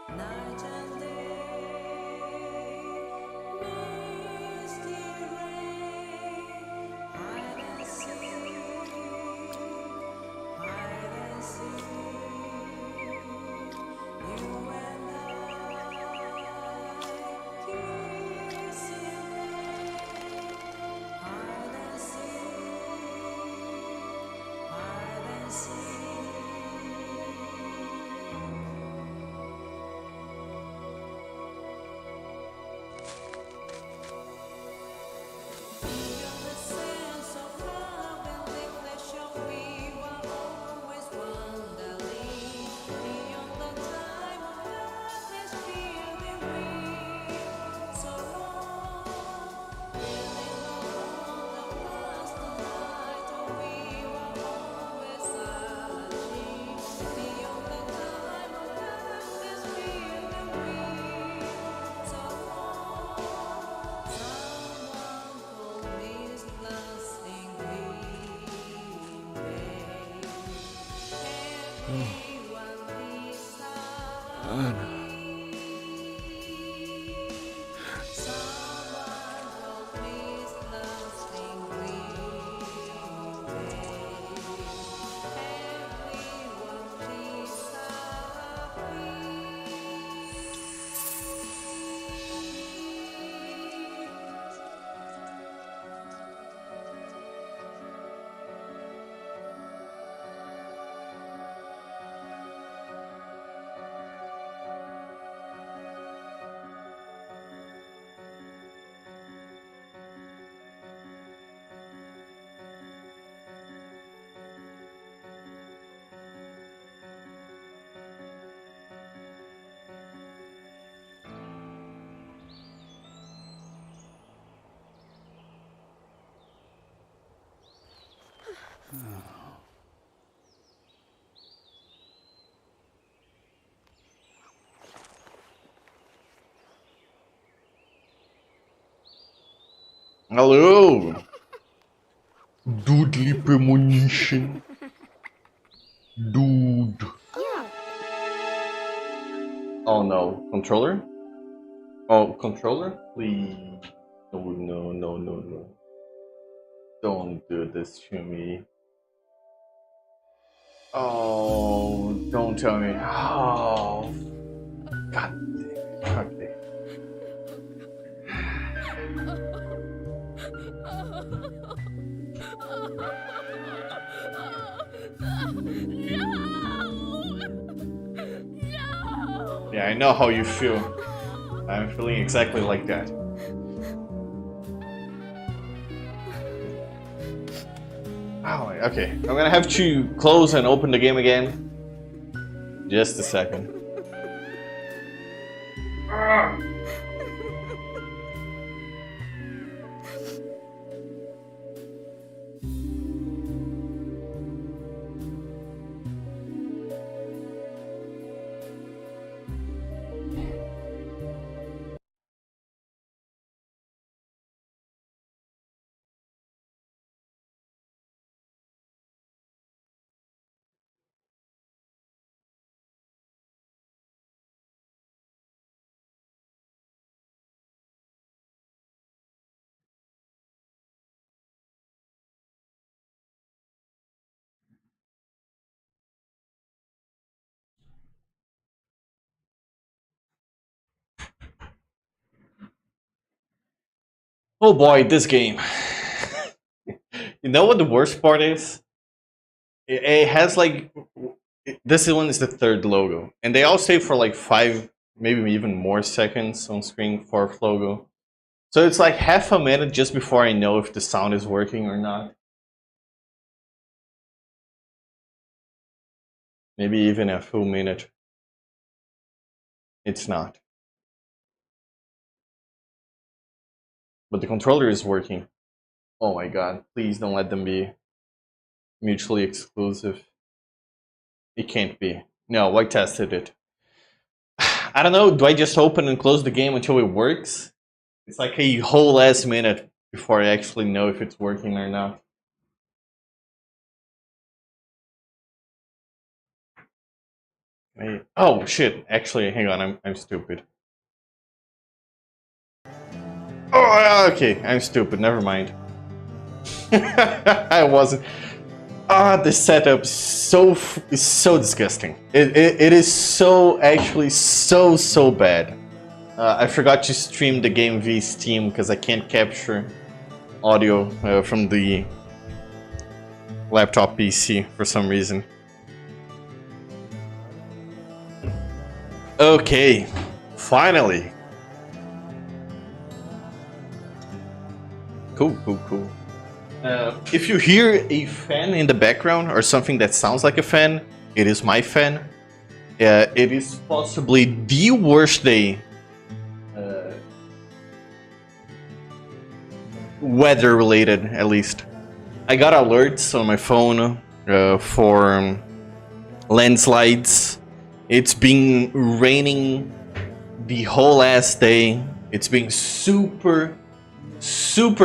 Night and day, misty rain, hide and seek, hide and seek. You and I, kissing, hide and seek, hide and seek. Beyond the sense of love and reflection, we were always wandering. Beyond the time of darkness, feeling we so long. Feeling all the past, the night, oh, we were always searching. Beyond the time of darkness, feeling we so long. Someone called me this lasting green bay. Everyone is happy. Someone called me this lasting green bay. Everyone is happy. Hello! Doodly Premonition. Dude. Oh no. Controller? Oh, controller? Please. No, no, no, no, no. Don't do this to me. Oh, don't tell me. Oh. God damn. Okay. Yeah, I know how you feel. I'm feeling exactly like that. Oh, okay. I'm gonna have to close and open the game again. Just a second. Oh boy, this game. You know what the worst part is? It has like this one is the third logo, and they all stay for like 5, maybe even more seconds on screen. Fourth logo, so it's like half a minute just before I know if the sound is working or not. Maybe even a full minute. It's not, but the controller is working. Oh my god! Please don't let them be mutually exclusive. It can't be. No, I tested it. I don't know. Do I just open and close the game until it works? It's like a whole last minute before I actually know if it's working or not. Oh shit! Actually, hang on. I'm stupid. Oh, okay. I'm stupid. Never mind. I wasn't. The setup is so disgusting. It is so actually so bad. I forgot to stream the game via Steam because I can't capture audio from the laptop PC for some reason. Okay, finally. Cool. If you hear a fan in the background or something that sounds like a fan, it is my fan. It is possibly the worst day, weather related at least. I got alerts on my phone for landslides. It's been raining the whole last day. It's been super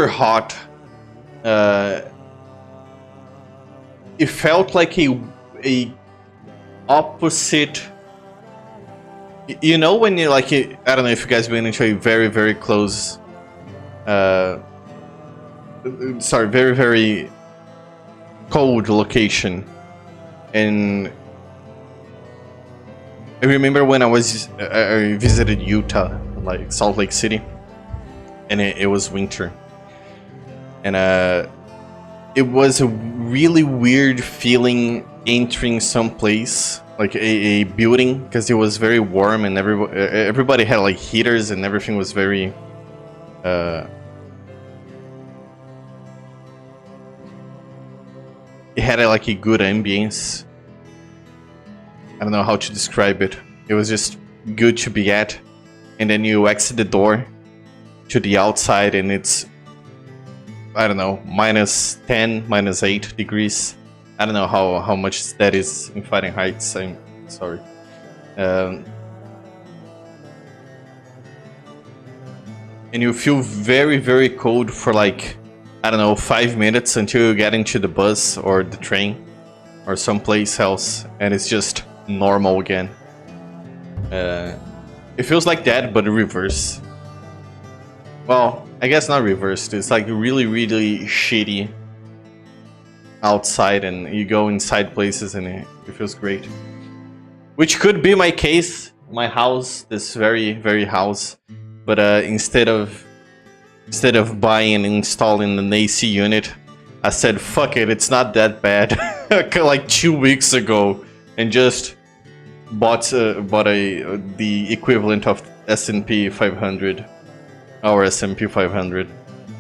hot. It felt like a opposite. You know when you like I don't know if you guys been into a very close. Sorry, very cold location, and I remember when I visited Utah, like Salt Lake City, and it was winter. And it was a really weird feeling entering some place, like a building, because it was very warm and everybody had like heaters and everything was very it had like a good ambience. I don't know how to describe it. It was just good to be at. And then you exit the door to the outside and it's, I don't know, -10, -8 degrees. I don't know how much that is in Fahrenheit. I'm sorry. And you feel very cold for like, I don't know, 5 minutes until you get into the bus or the train or someplace else, and it's just normal again. It feels like that, but reverse. Well, I guess not reversed. It's like really shitty outside, and you go inside places, and it feels great. Which could be my case, my house, this very house. But instead of buying and installing an AC unit, I said, fuck it, it's not that bad. Like 2 weeks ago, and just bought the equivalent of S&P 500, our S&P 500.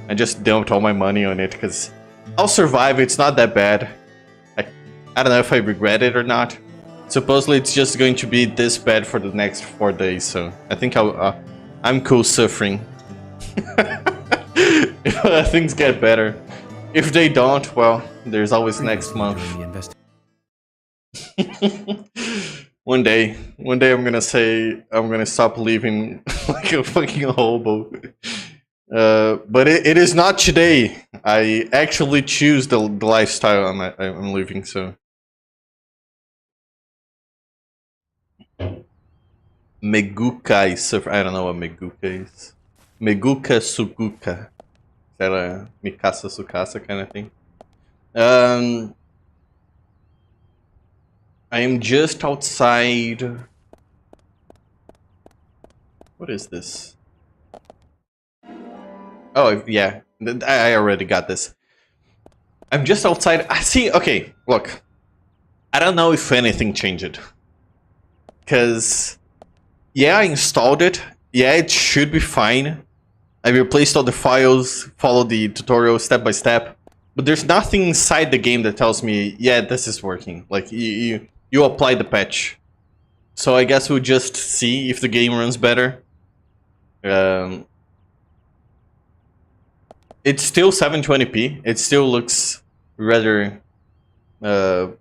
I just dumped all my money on it because I'll survive. It's not that bad. I don't know if I regret it or not. Supposedly it's just going to be this bad for the next 4 days, so I think I'm cool suffering. If things get better. If they don't, well, there's always next month. One day I'm gonna say I'm gonna stop living like a fucking hobo. But it is not today. I actually choose the lifestyle I'm living, so. Meguka is surf. I don't know what Meguka is. Meguka Suguka. Is that a Mikasa Sukasa kind of thing? I am just outside. What is this? Oh, yeah. I already got this. I'm just outside. I see. Okay, look. I don't know if anything changed. Because, yeah, I installed it. Yeah, it should be fine. I replaced all the files, followed the tutorial step by step. But there's nothing inside the game that tells me, yeah, this is working. Like, you apply the patch. So I guess we'll just see if the game runs better. It's still 720p. It still looks rather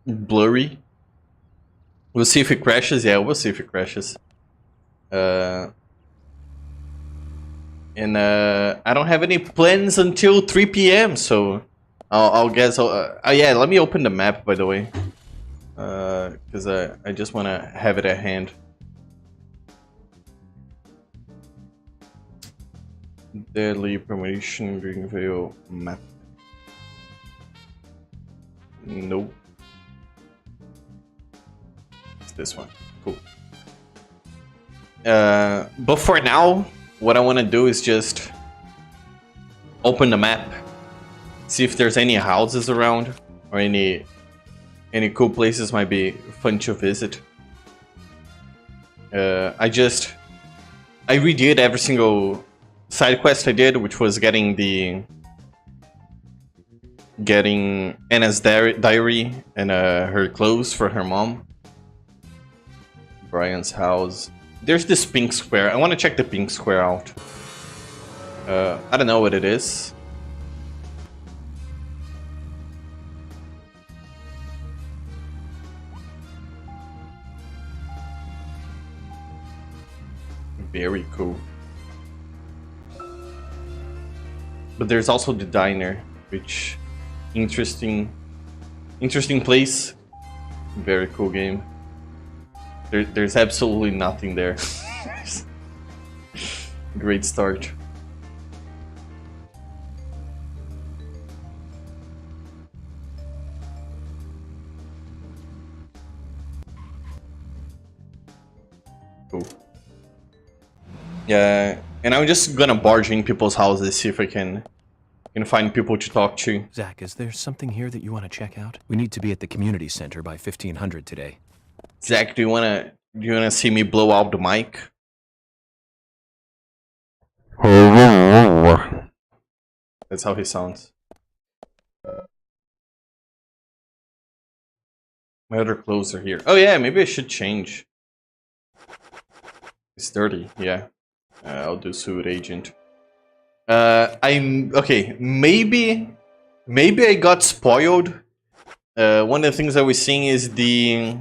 blurry. We'll see if it crashes. Yeah, we'll see if it crashes. And I don't have any plans until 3 p.m. So I'll guess. Yeah, let me open the map, by the way. Because I just want to have it at hand. Deadly Premonition Greenvale map. Nope. It's this one. Cool. But for now, what I want to do is just open the map, see if there's any houses around or any cool places might be fun to visit. I redid every single side quest I did, which was getting Anna's diary and her clothes for her mom. Brian's house. There's this pink square. I want to check the pink square out. I don't know what it is. Very cool. But there's also the diner, which interesting place. Very cool game. There's absolutely nothing there. Great start. Cool. Yeah, and I'm just gonna barge in people's houses, see if I can find people to talk to. Zach, is there something here that you want to check out? We need to be at the community center by 1500 today. Zach, do you wanna see me blow out the mic? That's how he sounds. My other clothes are here. Oh yeah, maybe I should change. It's dirty, yeah. I'll do suit agent. I'm okay. Maybe I got spoiled. One of the things I was seeing is the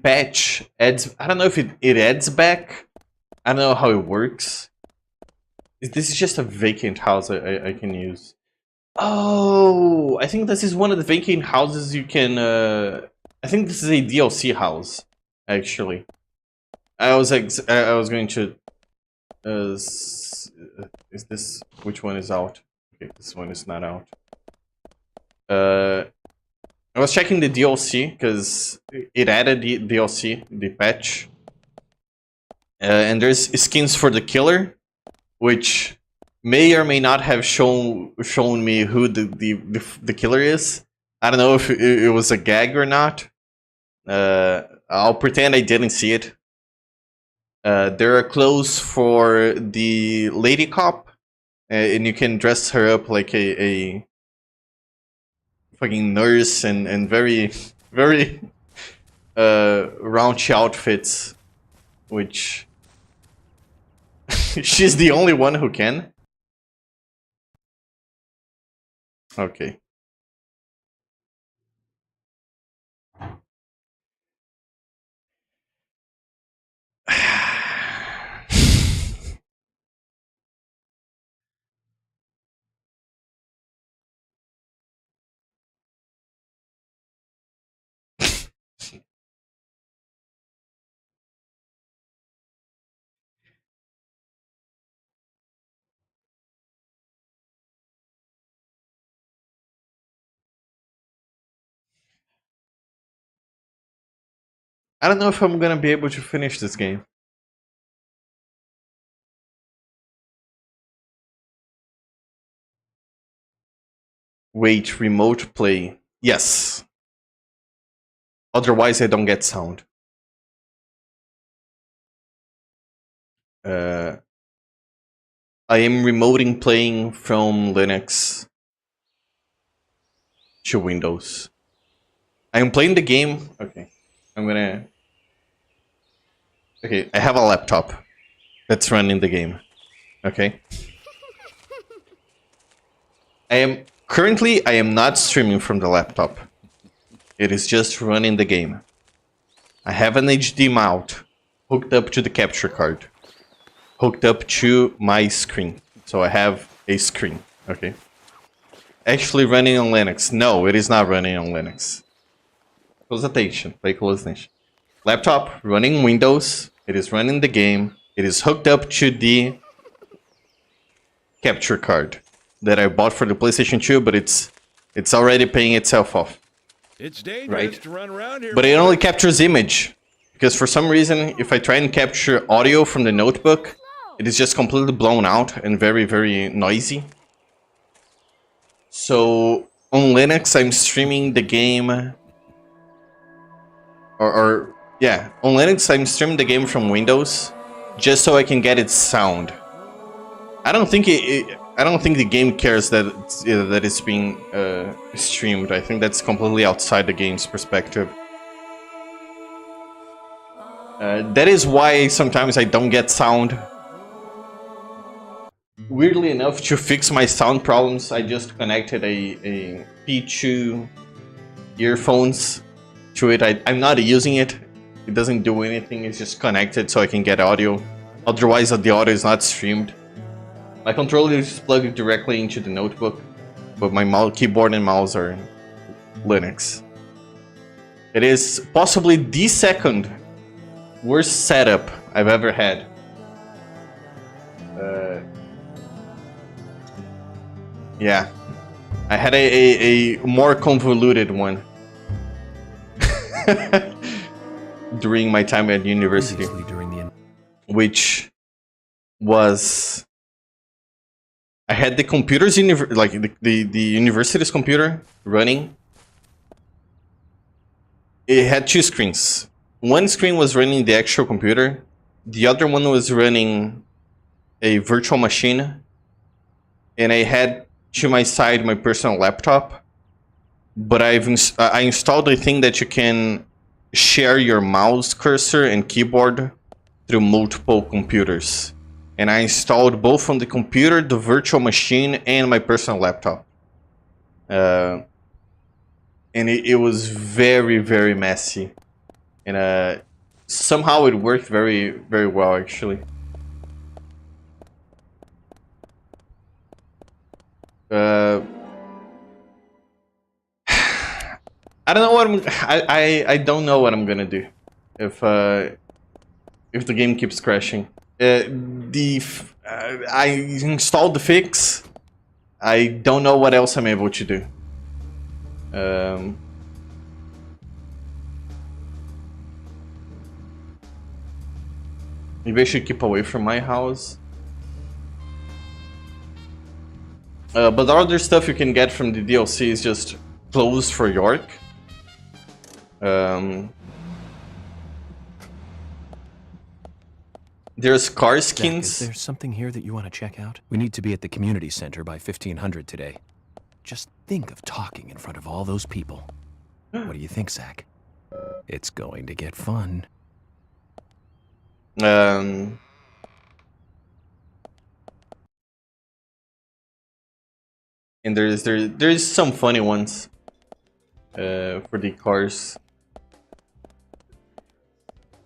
patch adds. I don't know if it adds back. I don't know how it works. This is just a vacant house I can use. Oh, I think this is one of the vacant houses you can. I think this is a DLC house, actually. I was going to. Is this, which one is out? Okay, this one is not out. I was checking the DLC because it added the DLC, the patch, and there's skins for the killer, which may or may not have shown me who the killer is. I don't know if it was a gag or not. I'll pretend I didn't see it. There are clothes for the lady cop, and you can dress her up like a fucking nurse and very raunchy outfits, which she's the only one who can. Okay. I don't know if I'm gonna be able to finish this game. Wait, remote play. Yes. Otherwise, I don't get sound. I am remoting playing from Linux to Windows. I am playing the game. Okay. I'm gonna. Okay, I have a laptop that's running the game. Okay. I am not streaming from the laptop. It is just running the game. I have an HD mount hooked up to the capture card, hooked up to my screen. So I have a screen. Okay. Actually running on Linux. No, it is not running on Linux. Close attention. Pay close attention. Laptop running Windows. It is running the game. It is hooked up to the capture card that I bought for the PlayStation 2, but it's already paying itself off. It's dangerous Right. to run around here. But it only captures image. Because for some reason, if I try and capture audio from the notebook, it is just completely blown out and very, very noisy. So on Linux, I'm streaming the game. Yeah, on Linux, I'm streaming the game from Windows, just so I can get its sound. I don't think I don't think the game cares that it's being streamed. I think that's completely outside the game's perspective. That is why sometimes I don't get sound. Weirdly enough, to fix my sound problems, I just connected a P2 earphones to it. I'm not using it. It doesn't do anything. It's just connected so I can get audio. Otherwise, the audio is not streamed. My controller is plugged directly into the notebook, but my keyboard and mouse are Linux. It is possibly the second worst setup I've ever had. Yeah, I had a more convoluted one during my time at university, Previously during the which was I had the computers like the university's computer running. It had two screens. One screen was running the actual computer. The other one was running a virtual machine. And I had to my side my personal laptop. But I installed a thing that you can share your mouse cursor and keyboard through multiple computers. And I installed both from the computer, the virtual machine, and my personal laptop. And it was very, very messy. And somehow it worked very, very well, actually. I don't know what I don't know what I'm gonna do if the game keeps crashing. I installed the fix. I don't know what else I'm able to do. Maybe I should keep away from my house. But the other stuff you can get from the DLC is just clothes for York. There's car Zach, skins. is there something here that you want to check out? We need to be at the community center by 1500 today. Just think of talking in front of all those people. What do you think, Zach? It's going to get fun. And there's some funny ones for the cars.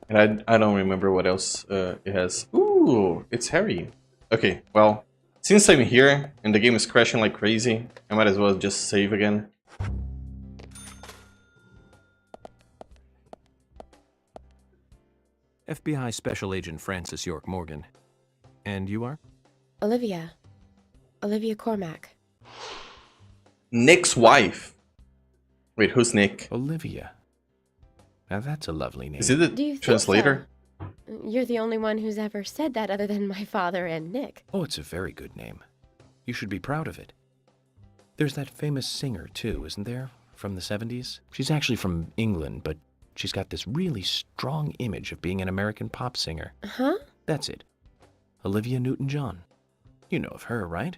And I don't remember what else it has. Ooh, it's Harry. Okay, well, since I'm here and the game is crashing like crazy, I might as well just save again. FBI Special Agent Francis York Morgan. And you are? Olivia. Olivia Cormack. Nick's wife. Wait, who's Nick? Olivia. Now that's a lovely name. Is it Do you the think translator? so? You're the only one who's ever said that other than my father and Nick. Oh, it's a very good name. You should be proud of it. There's that famous singer, too, isn't there? From the 70s? She's actually from England, but she's got this really strong image of being an American pop singer. Huh? That's it. Olivia Newton-John. You know of her, right?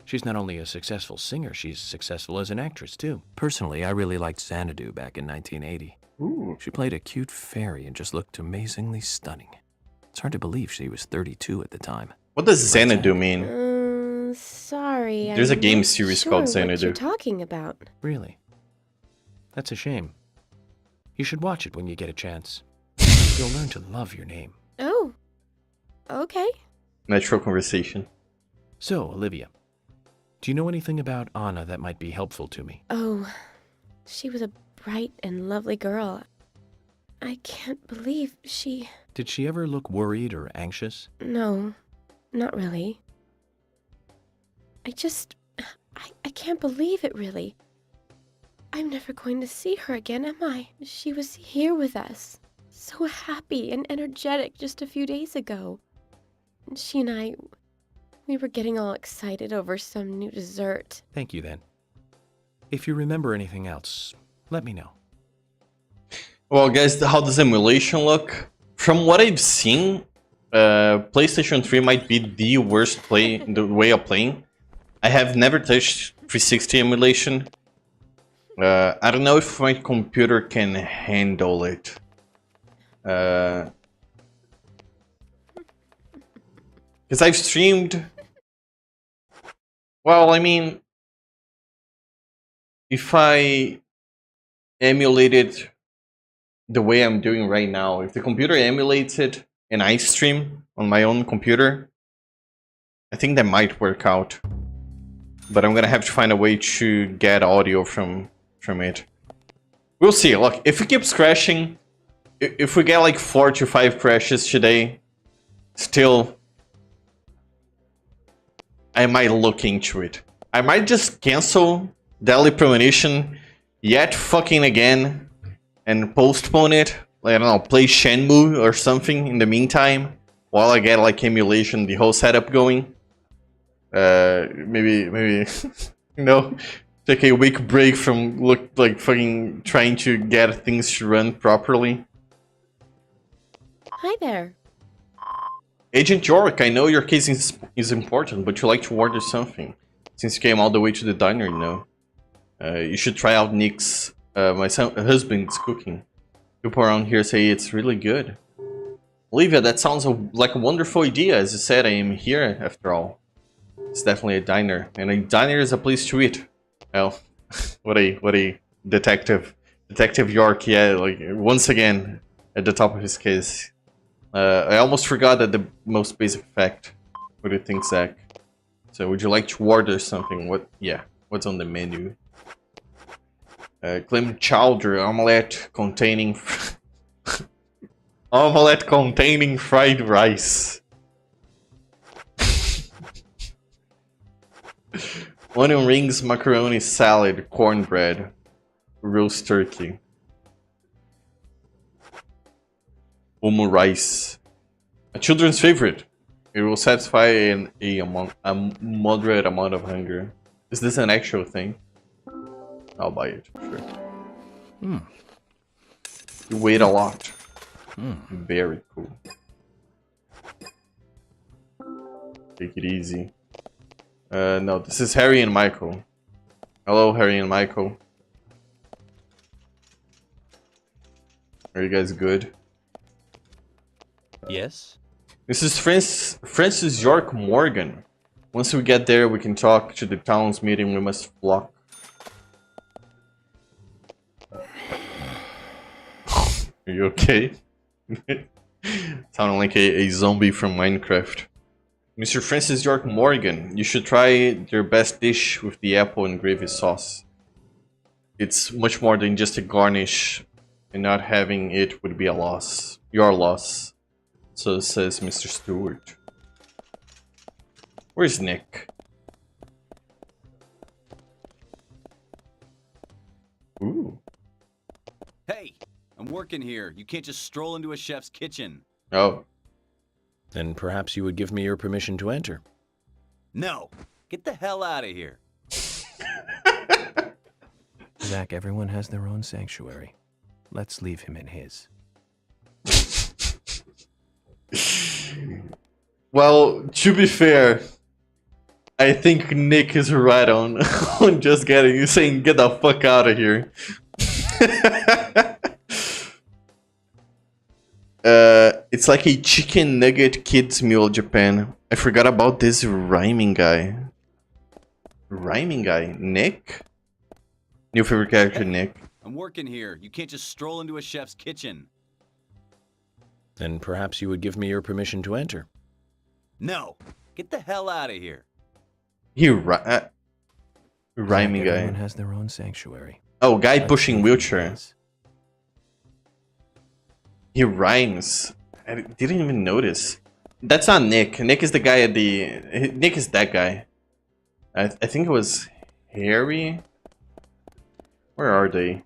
She's not only a successful singer, she's successful as an actress, too. Personally, I really liked Xanadu back in 1980. Ooh. She played a cute fairy and just looked amazingly stunning. It's hard to believe she was 32 at the time. What does Xanadu mean? Sorry. There's a I'm game not series sure called what Xanadu. you're talking about. Really? That's a shame. You should watch it when you get a chance. You'll learn to love your name. Oh. Okay. Natural conversation. So, Olivia, do you know anything about Anna that might be helpful to me? Oh, she was a bright and lovely girl. I can't believe she... Did she ever look worried or anxious? No, not really. I can't believe it, really. I'm never going to see her again, am I? She was here with us, so happy and energetic just a few days ago. She and I, we were getting all excited over some new dessert. Thank you, then. If you remember anything else, let me know. Well, guys, how does emulation look? From what I've seen, PlayStation 3 might be the worst the way of playing. I have never touched 360 emulation. I don't know if my computer can handle it. Because I've streamed... Well, I mean... If I emulated the way I'm doing right now, if the computer emulates it and I stream on my own computer, I think that might work out. But I'm gonna have to find a way to get audio from it. We'll see. Look, if it keeps crashing, if we get like 4 to 5 crashes today, still, I might look into it. I might just cancel Daily Premonition yet fucking again and postpone it. Like, I don't know, play Shenmue or something in the meantime while I get like emulation, the whole setup going. Maybe you know, take a week break from fucking trying to get things to run properly. Hi there. Agent York, I know your case is important, but you like to order something. Since you came all the way to the diner, you know. You should try out Nick's, my husband's cooking. People around here say it's really good. Olivia, that sounds like a wonderful idea. As you said, I am here after all. It's definitely a diner, and a diner is a place to eat. Well, what a detective. Detective York, yeah, like, once again, at the top of his case. I almost forgot that the most basic fact. What do you think, Zach? So, would you like to order something? What's on the menu? Clam chowder, omelette containing... omelette containing fried rice. Onion rings, macaroni salad, cornbread, roast turkey. Omu rice. A children's favorite. It will satisfy a moderate amount of hunger. Is this an actual thing? I'll buy it, sure. You wait a lot. Very cool. Take it easy. No, this is Harry and Michael. Hello, Harry and Michael. Are you guys good? Yes? This is Francis York Morgan. Once we get there, we can talk to the town's meeting. We must flock. Are you okay? Sounding like a zombie from Minecraft. Mr. Francis York Morgan, you should try their best dish with the apple and gravy sauce. It's much more than just a garnish, and not having it would be a loss. Your loss. So says Mr. Stewart. Where's Nick? Ooh. Hey, I'm working here. You can't just stroll into a chef's kitchen. Oh. Then perhaps you would give me your permission to enter. No, get the hell out of here. Zach, everyone has their own sanctuary. Let's leave him in his. Well, to be fair, I think Nick is right on, on just getting you saying get the fuck out of here. It's like a chicken nugget kids meal, Japan. I forgot about this rhyming guy. Rhyming guy? Nick? New favorite character, Hey, Nick. I'm working here. You can't just stroll into a chef's kitchen. Then perhaps you would give me your permission to enter. No, get the hell out of here. Rhyming Everyone guy. has their own sanctuary. Oh, guy That's pushing what wheelchair. it is. He rhymes. I didn't even notice. That's not Nick. Nick is the guy at the. Nick is that guy. I think it was Harry. Where are they?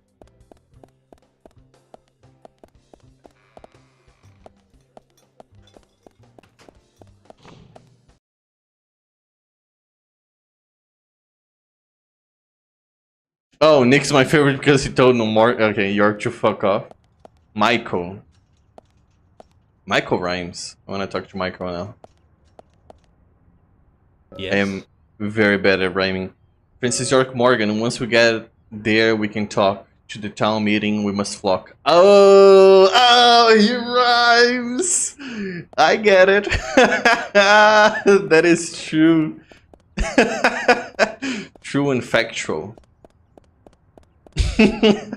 Oh, Nick's my favorite because he told no more. Okay, York to fuck off. Michael. Michael rhymes. I want to talk to Michael now. Yes. I am very bad at rhyming. Princess York Morgan, once we get there, we can talk. To the town meeting, we must flock. Oh, he rhymes! I get it. That is true. True and factual. I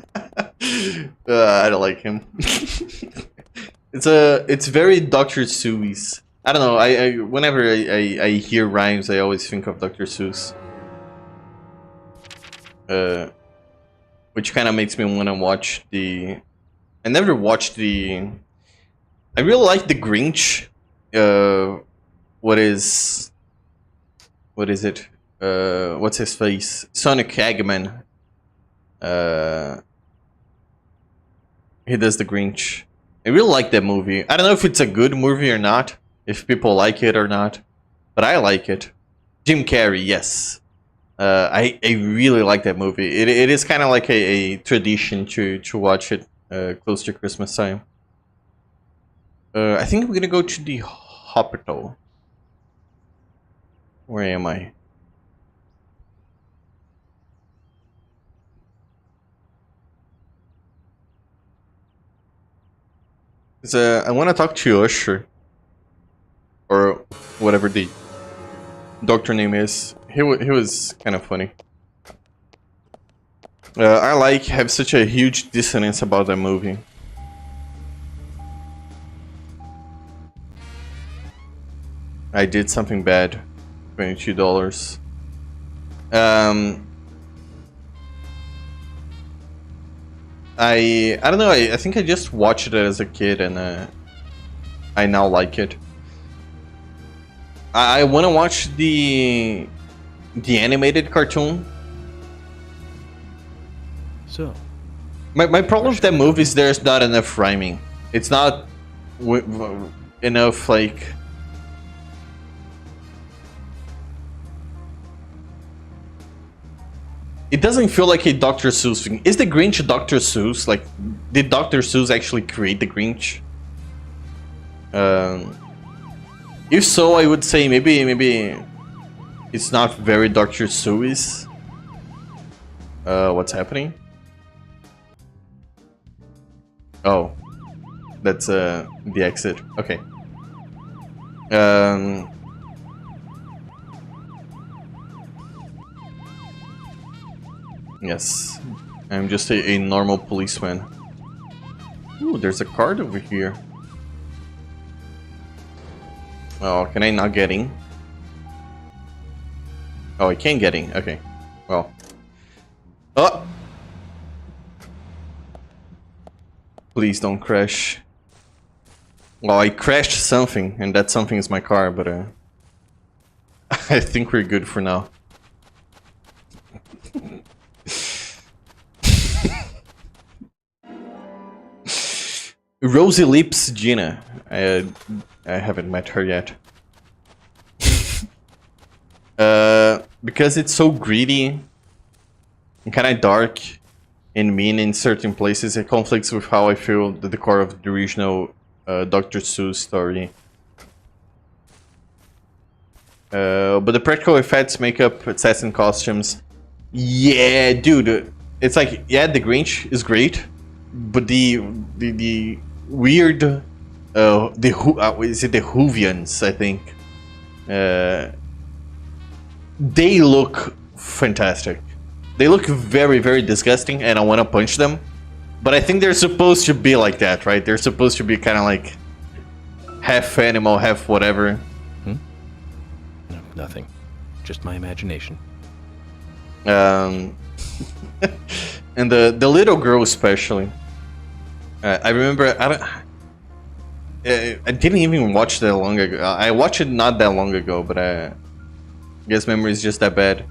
don't like him. It's very Dr. Seuss. I don't know. Whenever I hear rhymes, I always think of Dr. Seuss. Which kind of makes me want to watch the. I never watched the. I really like the Grinch. What is it? What's his face? Sonic Eggman. He does the Grinch. I really like that movie. I don't know if it's a good movie or not, if people like it or not, but I like it. Jim Carrey, yes. I really like that movie. It is kind of like a tradition to watch it close to Christmas time. I think we're gonna go to the hospital. Where am I? I want to talk to Usher. Or whatever the doctor name is. He was kind of funny. I have such a huge dissonance about that movie. I did something bad. $22. I don't know. I think I just watched it as a kid, and I now like it. I want to watch the animated cartoon. So, My problem with that movie is there's not enough rhyming. It's not enough like. It doesn't feel like a Dr. Seuss thing. Is the Grinch Dr. Seuss? Like, did Dr. Seuss actually create the Grinch? If so, I would say maybe it's not very Dr. Seuss. What's happening? Oh, that's the exit. Okay. Yes, I'm just a normal policeman. Ooh, there's a card over here. Oh, can I not get in? Oh, I can't get in. Okay. Well. Oh! Please don't crash. Well, I crashed something, and that something is my car, but I think we're good for now. Rosy Lips Gina. I haven't met her yet. Because it's so greedy and kind of dark and mean in certain places, it conflicts with how I feel the core of the original Dr. Seuss story. But the practical effects, makeup, assassin costumes, yeah, dude. It's like, yeah, the Grinch is great, but the weird, is it the Whovians? I think. They look fantastic. They look very, very disgusting, and I want to punch them. But I think they're supposed to be like that, right? They're supposed to be kind of like half animal, half whatever. No, nothing. just my imagination. And the little girl especially. I remember I didn't even watch that long ago. I watched it not that long ago, but I guess memory is just that bad.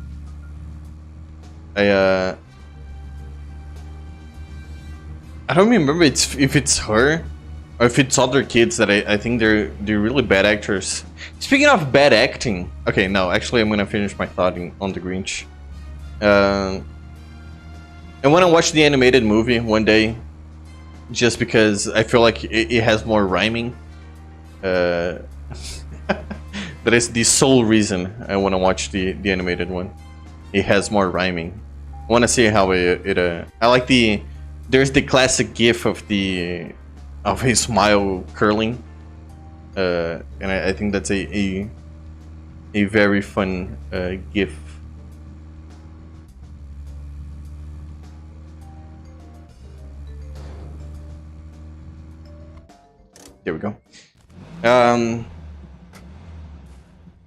I don't remember if it's her or if it's other kids that I think they're really bad actors. Speaking of bad acting, okay, no, actually I'm gonna finish my thought on the Grinch. And when I watched the animated movie one day, just because I feel like it has more rhyming. That is the sole reason I want to watch the animated one. It has more rhyming. I want to see how it I like there's the classic gif of his smile curling. And I think that's a very fun gif. There we go. I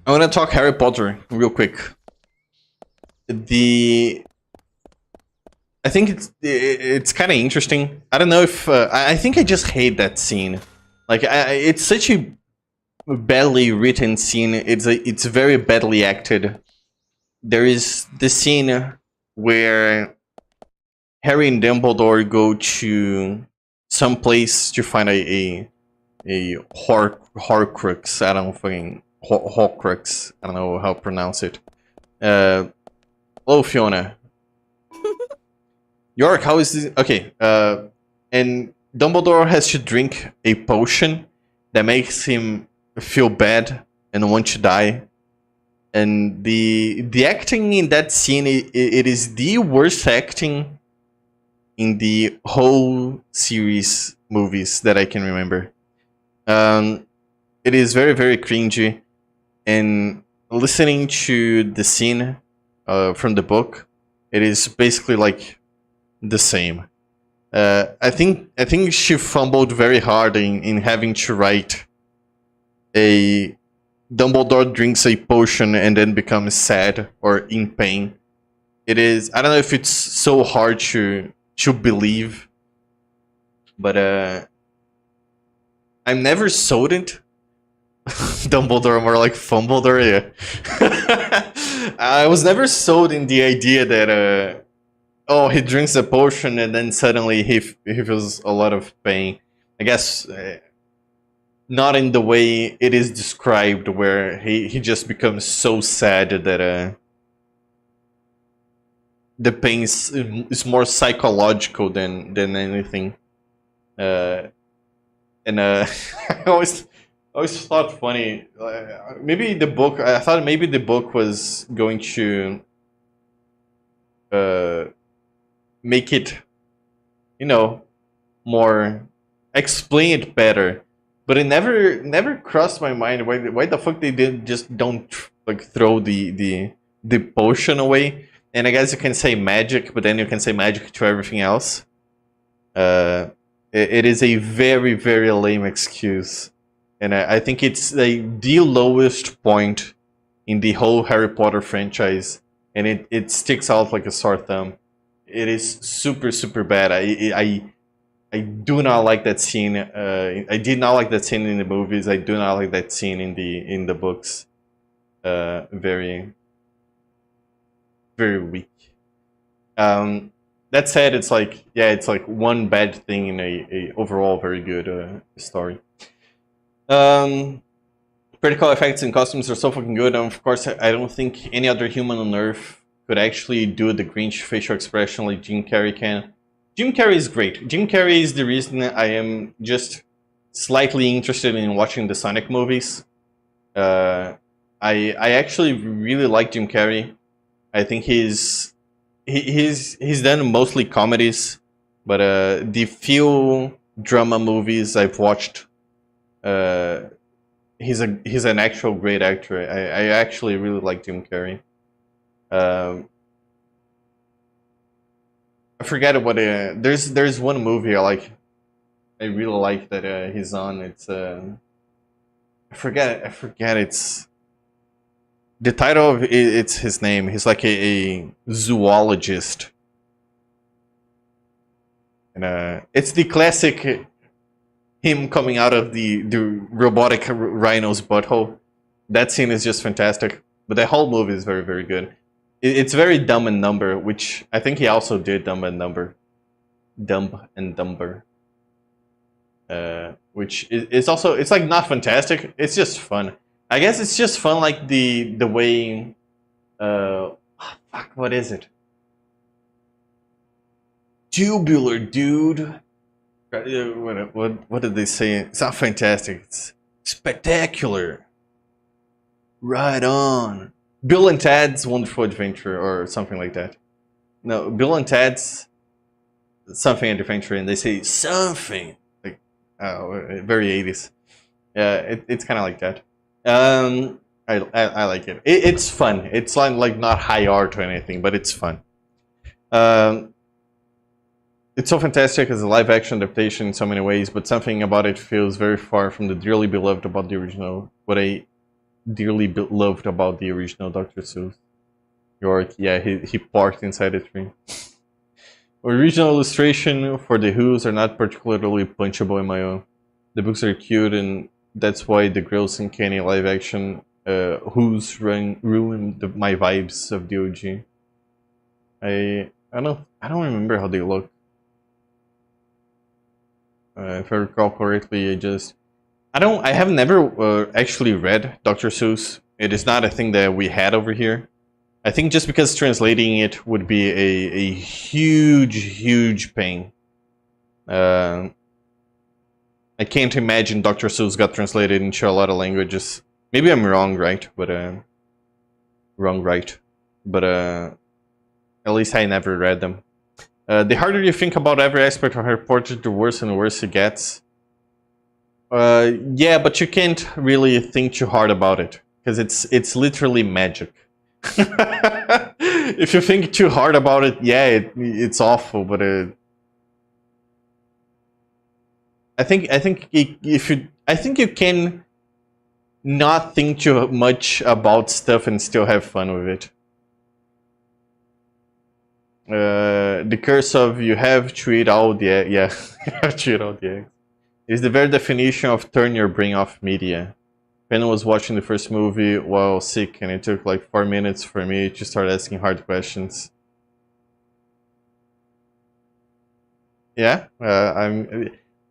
want to talk Harry Potter real quick. I think it's kind of interesting. I don't know if I think I just hate that scene. Like it's such a badly written scene. It's very badly acted. There is the scene where Harry and Dumbledore go to some place to find a Horcrux. I don't fucking Horcrux. I don't know how to pronounce it. Hello, Fiona. York, how is this? Okay. And Dumbledore has to drink a potion that makes him feel bad and want to die. And the acting in that scene, it is the worst acting in the whole series movies that I can remember. It is very, very cringy, and listening to the scene from the book, it is basically like the same. I think she fumbled very hard in having to write a Dumbledore drinks a potion and then becomes sad or in pain. It is, I don't know if it's so hard to believe, but I'm never sold it. Dumbledore, more like Fumbledore, yeah. I was never sold in the idea that, oh, he drinks a potion and then suddenly he feels a lot of pain. I guess not in the way it is described, where he just becomes so sad that the pain is more psychological than anything. And I always thought funny. Maybe the book. I thought maybe the book was going to make it, more, explain it better. But it never crossed my mind. Why the fuck they don't like throw the potion away? And I guess you can say magic, but then you can say magic to everything else. It is a very, very lame excuse. And I think it's the lowest point in the whole Harry Potter franchise. And it sticks out like a sore thumb. It is super, super bad. I do not like that scene. I did not like that scene in the movies. I do not like that scene in the books. Very, very weak. That said, it's like one bad thing in a overall very good story. Practical effects and costumes are so fucking good, and of course I don't think any other human on Earth could actually do the Grinch facial expression like Jim Carrey can. Jim Carrey is great. Jim Carrey is the reason I am just slightly interested in watching the Sonic movies. I actually really like Jim Carrey. I think he's done mostly comedies, but the few drama movies I've watched, he's an actual great actor. I actually really like Jim Carrey. I forget what there's one movie I really like that he's on. It's I forget it's The title of it's his name. He's like a zoologist, and it's the classic him coming out of the robotic rhino's butthole. That scene is just fantastic. But the whole movie is very, very good. It's very Dumb and Dumber, which I think he also did Dumb and Dumber. Dumb and Dumber. Which is also, it's like not fantastic. It's just fun. I guess it's just fun, like the way. Fuck, what is it? Tubular, dude. What did they say? It's not fantastic. It's spectacular. Right on. Bill and Ted's Wonderful Adventure or something like that. No, Bill and Ted's something adventure, and they say something like very 80s. Yeah, it's kind of like that. I like it. It's fun. It's like not high art or anything, but it's fun. It's so fantastic as a live action adaptation in so many ways, but something about it feels very far from the dearly beloved about the original. What I dearly loved about the original Dr. Seuss. York, yeah, he parked inside a tree. Original illustration for the Who's are not particularly punchable in my own. The books are cute, and that's why the gross and canny live action Who's ruined my vibes of the OG. I don't remember how they look. If I recall correctly, I have never actually read Dr. Seuss. It is not a thing that we had over here. I think just because translating it would be a huge pain. I can't imagine Dr. Seuss got translated into a lot of languages. Maybe I'm wrong, right? But at least I never read them. The harder you think about every aspect of Harry Potter, the worse and worse it gets. Yeah, but you can't really think too hard about it, because it's literally magic. If you think too hard about it, yeah, it's awful. But I think you can not think too much about stuff and still have fun with it. The curse of you have to eat all the eggs. Yeah, you have to eat all the eggs. Is the very definition of turn your brain off media. Penn was watching the first movie while sick, and it took like 4 minutes for me to start asking hard questions. Yeah,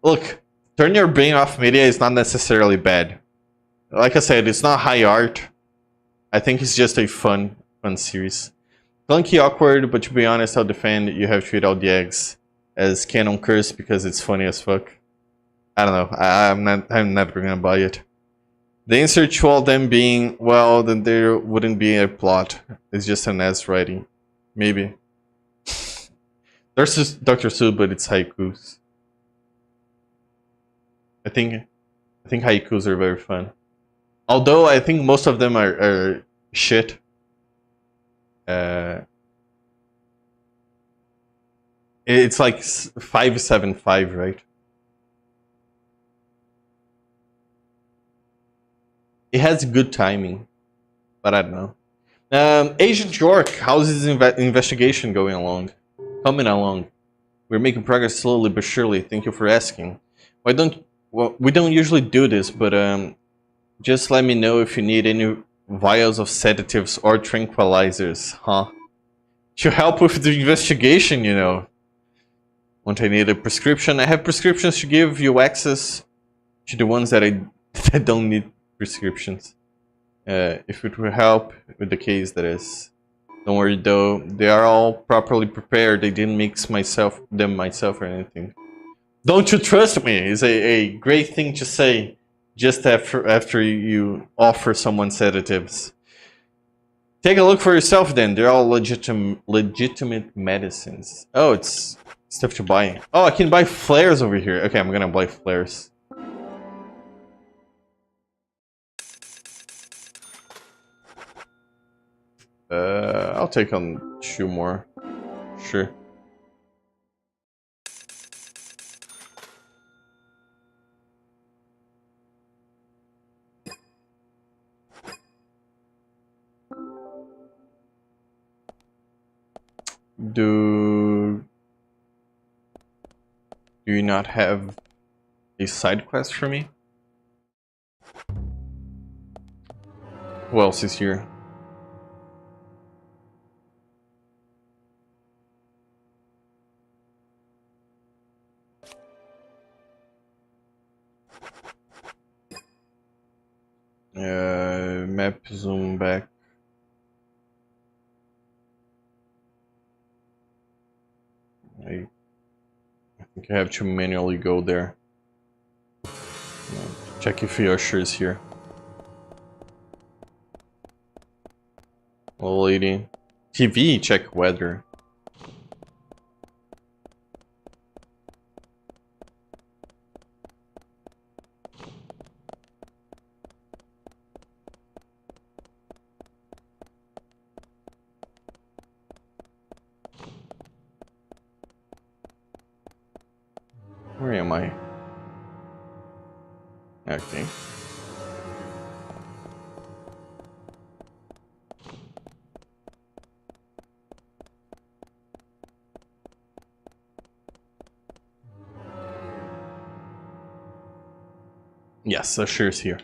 look. Turn your brain off media is not necessarily bad. Like I said, it's not high art. I think it's just a fun series. Clunky, awkward, but to be honest, I'll defend you have to eat all the eggs as canon curse because it's funny as fuck. I don't know. I'm never gonna buy it. The answer to all them being, well, then there wouldn't be a plot. It's just an ass writing. Maybe. There's just Dr. Seuss, but it's haikus. I think haikus are very fun. Although I think most of them are shit. It's like 575, right? It has good timing, but I don't know. Agent York, how's his investigation going along? Coming along. We're making progress slowly but surely. Thank you for asking. We don't usually do this, but just let me know if you need any vials of sedatives or tranquilizers, huh? To help with the investigation, you know. Won't I need a prescription? I have prescriptions to give you access to the ones that I don't need prescriptions. If it will help with the case, that is. Don't worry though, they are all properly prepared. They didn't mix them myself or anything. Don't you trust me? Is a great thing to say just after you offer someone sedatives. Take a look for yourself then. They're all legitimate medicines. Oh, it's stuff to buy. Oh, I can buy flares over here. Okay, I'm gonna buy flares. I'll take on 2 more. Sure. Do you not have a side quest for me? Who else is here? Map zoom back. I think I have to manually go there. Check if Usher is here. Hello, lady. TV, check weather. Where am I? Okay. Yes, Usher's here.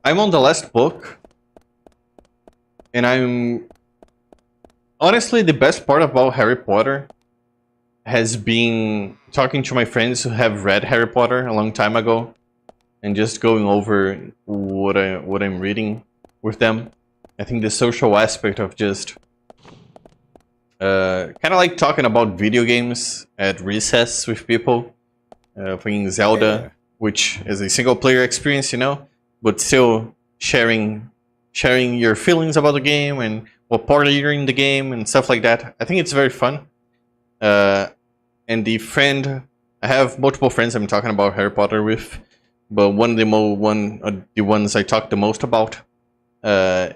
I'm on the last book, and I'm honestly the best part about Harry Potter has been talking to my friends who have read Harry Potter a long time ago, and just going over what I'm reading with them. I think the social aspect of just kind of like talking about video games at recess with people, playing Zelda, which is a single player experience, you know, but still sharing your feelings about the game and what part you're in the game and stuff like that. I think it's very fun. And I have multiple friends I'm talking about Harry Potter with, but one of the ones I talk the most about.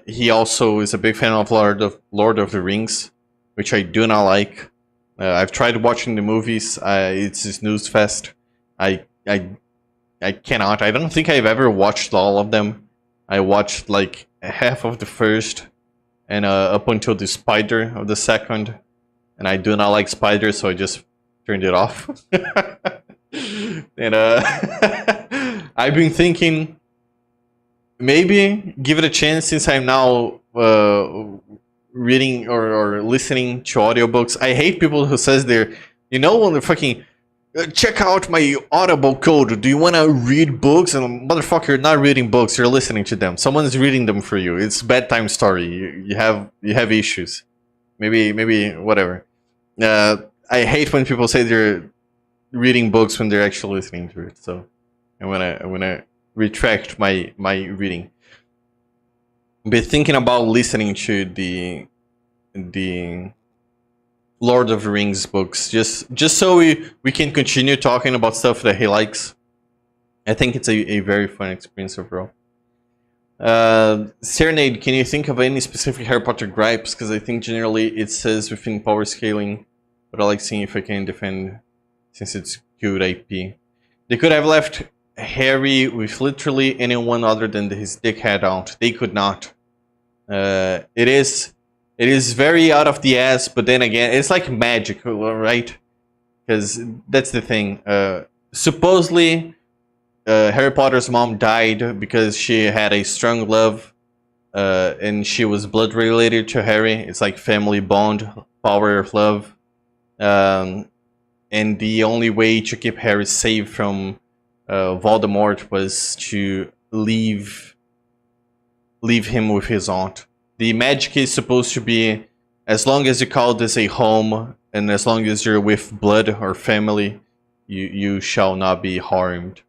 He also is a big fan of Lord of the Rings, which I do not like. I've tried watching the movies. It's a snooze fest. I cannot. I don't think I've ever watched all of them. I watched like half of the first, and up until the spider of the second, and I do not like spiders, so I just turned it off. And I've been thinking maybe give it a chance, since I'm now reading or listening to audiobooks. I hate people who says they're, you know, when they're fucking check out my Audible code. Do you want to read books? And motherfucker, you're not reading books. You're listening to them. Someone's reading them for you. It's bedtime story. You have issues. Maybe whatever. I hate when people say they're reading books when they're actually listening to it. So I wanna retract my reading. But thinking about listening to the Lord of the Rings books, just so we can continue talking about stuff that he likes. I think it's a very fun experience overall. Serenade, can you think of any specific Harry Potter gripes? Because I think generally it says within power scaling, but I like seeing if I can defend, since it's good IP. They could have left Harry with literally anyone other than his dickhead out. They could not. It is very out of the ass, but then again, it's like magic, right? Because that's the thing. Supposedly, Harry Potter's mom died because she had a strong love, and she was blood related to Harry. It's like family bond, power of love. And the only way to keep Harry safe from Voldemort was to leave him with his aunt. The magic is supposed to be, as long as you call this a home, and as long as you're with blood or family, you shall not be harmed.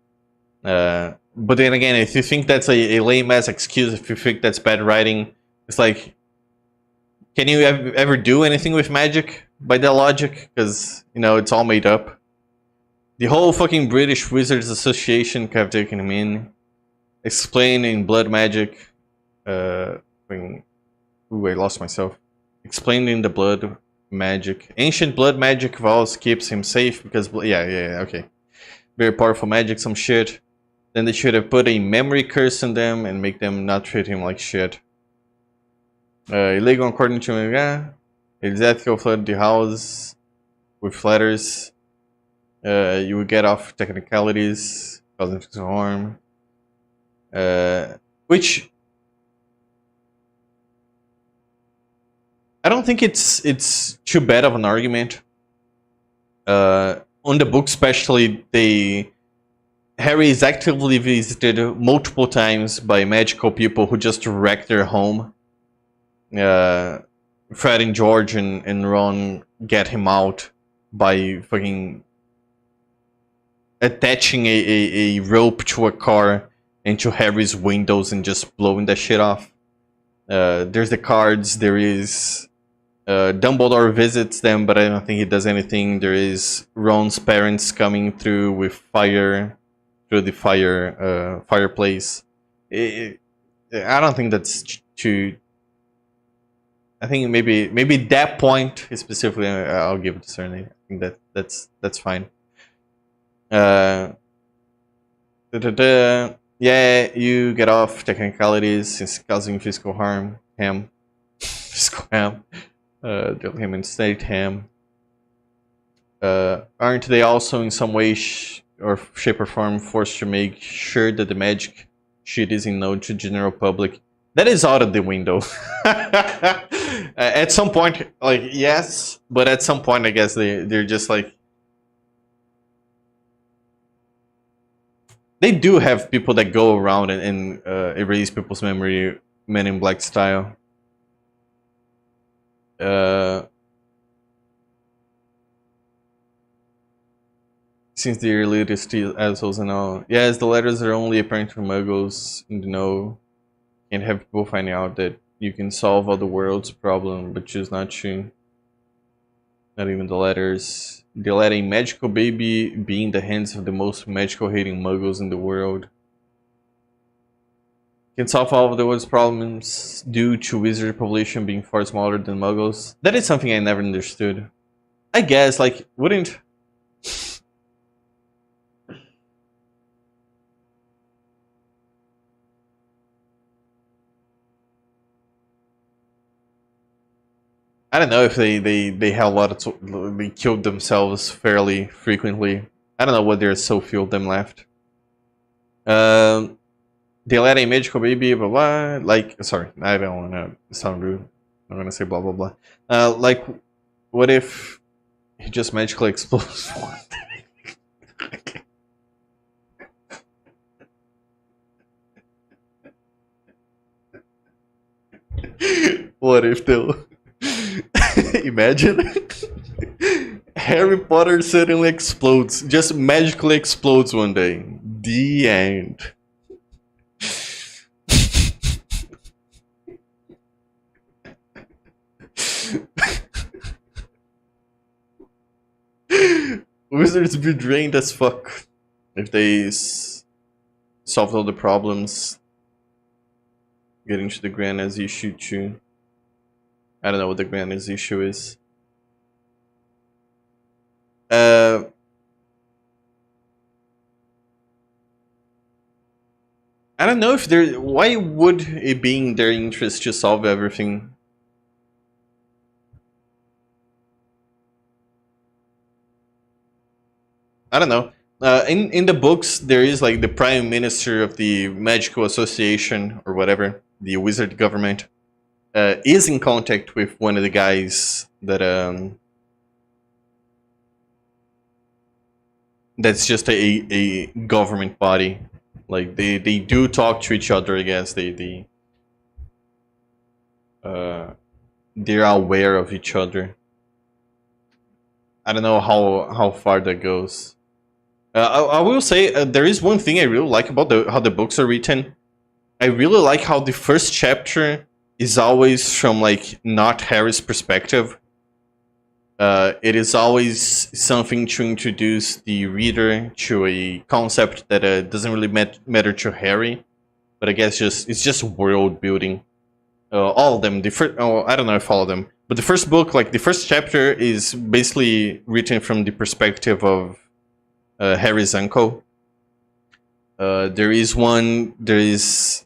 But then again, if you think that's a lame-ass excuse, if you think that's bad writing, it's like, can you ever do anything with magic by that logic? Because, you know, it's all made up. The whole fucking British Wizards Association could have taken him in. Explain in blood magic. Ooh, I lost myself. Explained in the blood magic. Ancient blood magic vows keeps him safe because yeah, okay. Very powerful magic, some shit. Then they should have put a memory curse on them and make them not treat him like shit. Illegal according to it is ethical flood the house with letters. You will get off technicalities, causing physical harm. Which I don't think it's too bad of an argument. On the book especially, Harry is actively visited multiple times by magical people who just wreck their home. Fred and George and Ron get him out by fucking attaching a rope to a car into Harry's windows and just blowing that shit off. There's the cards, there is Dumbledore visits them, but I don't think he does anything. There is Ron's parents coming through with fire through the fireplace. I don't think that's too. I think maybe that point specifically, I'll give it to Cerny. I think that's fine. Yeah, you get off technicalities since causing physical harm. Physical harm. Deal him and state him. Aren't they also in some way or shape or form forced to make sure that the magic shit isn't known to general public? That is out of the window. At some point, like, yes, but at some point, I guess they're just like, they do have people that go around and erase people's memory, Men in Black style. Since they're latest assholes and all. Yes, the letters are only apparent for muggles in the know. Can't have people finding out that you can solve all the world's problem, but choose not to. Not even the letters. They let a magical baby be in the hands of the most magical hating muggles in the world. Can solve all of the world's problems due to wizard population being far smaller than muggles. That is something I never understood. I guess, like, wouldn't... I don't know if they have a lot of they killed themselves fairly frequently. I don't know what there's so few of them left. They let a magical baby, blah blah. Like, sorry, I don't want to sound rude. I'm gonna say blah blah blah. Like, what if he just magically explodes one day? What if though? Imagine Harry Potter suddenly explodes, just magically explodes one day. The end. Wizards be drained as fuck if they solve all the problems. Getting to the grand as issue too. I don't know what the grandest issue is. I don't know if there. Why would it be in their interest to solve everything? I don't know. In the books, there is like the Prime Minister of the Magical Association or whatever, the wizard government. Is in contact with one of the guys that that's just a government body. Like they do talk to each other. I guess they're aware of each other. I don't know how far that goes. I will say there is one thing I really like about how the books are written. I really like how the first chapter is always from like not Harry's perspective. It is always something to introduce the reader to a concept that doesn't really matter to Harry, but I guess it's just world building. All of them, I don't know if all of them, But the first book, like the first chapter, is basically written from the perspective of Harry's uncle. There is,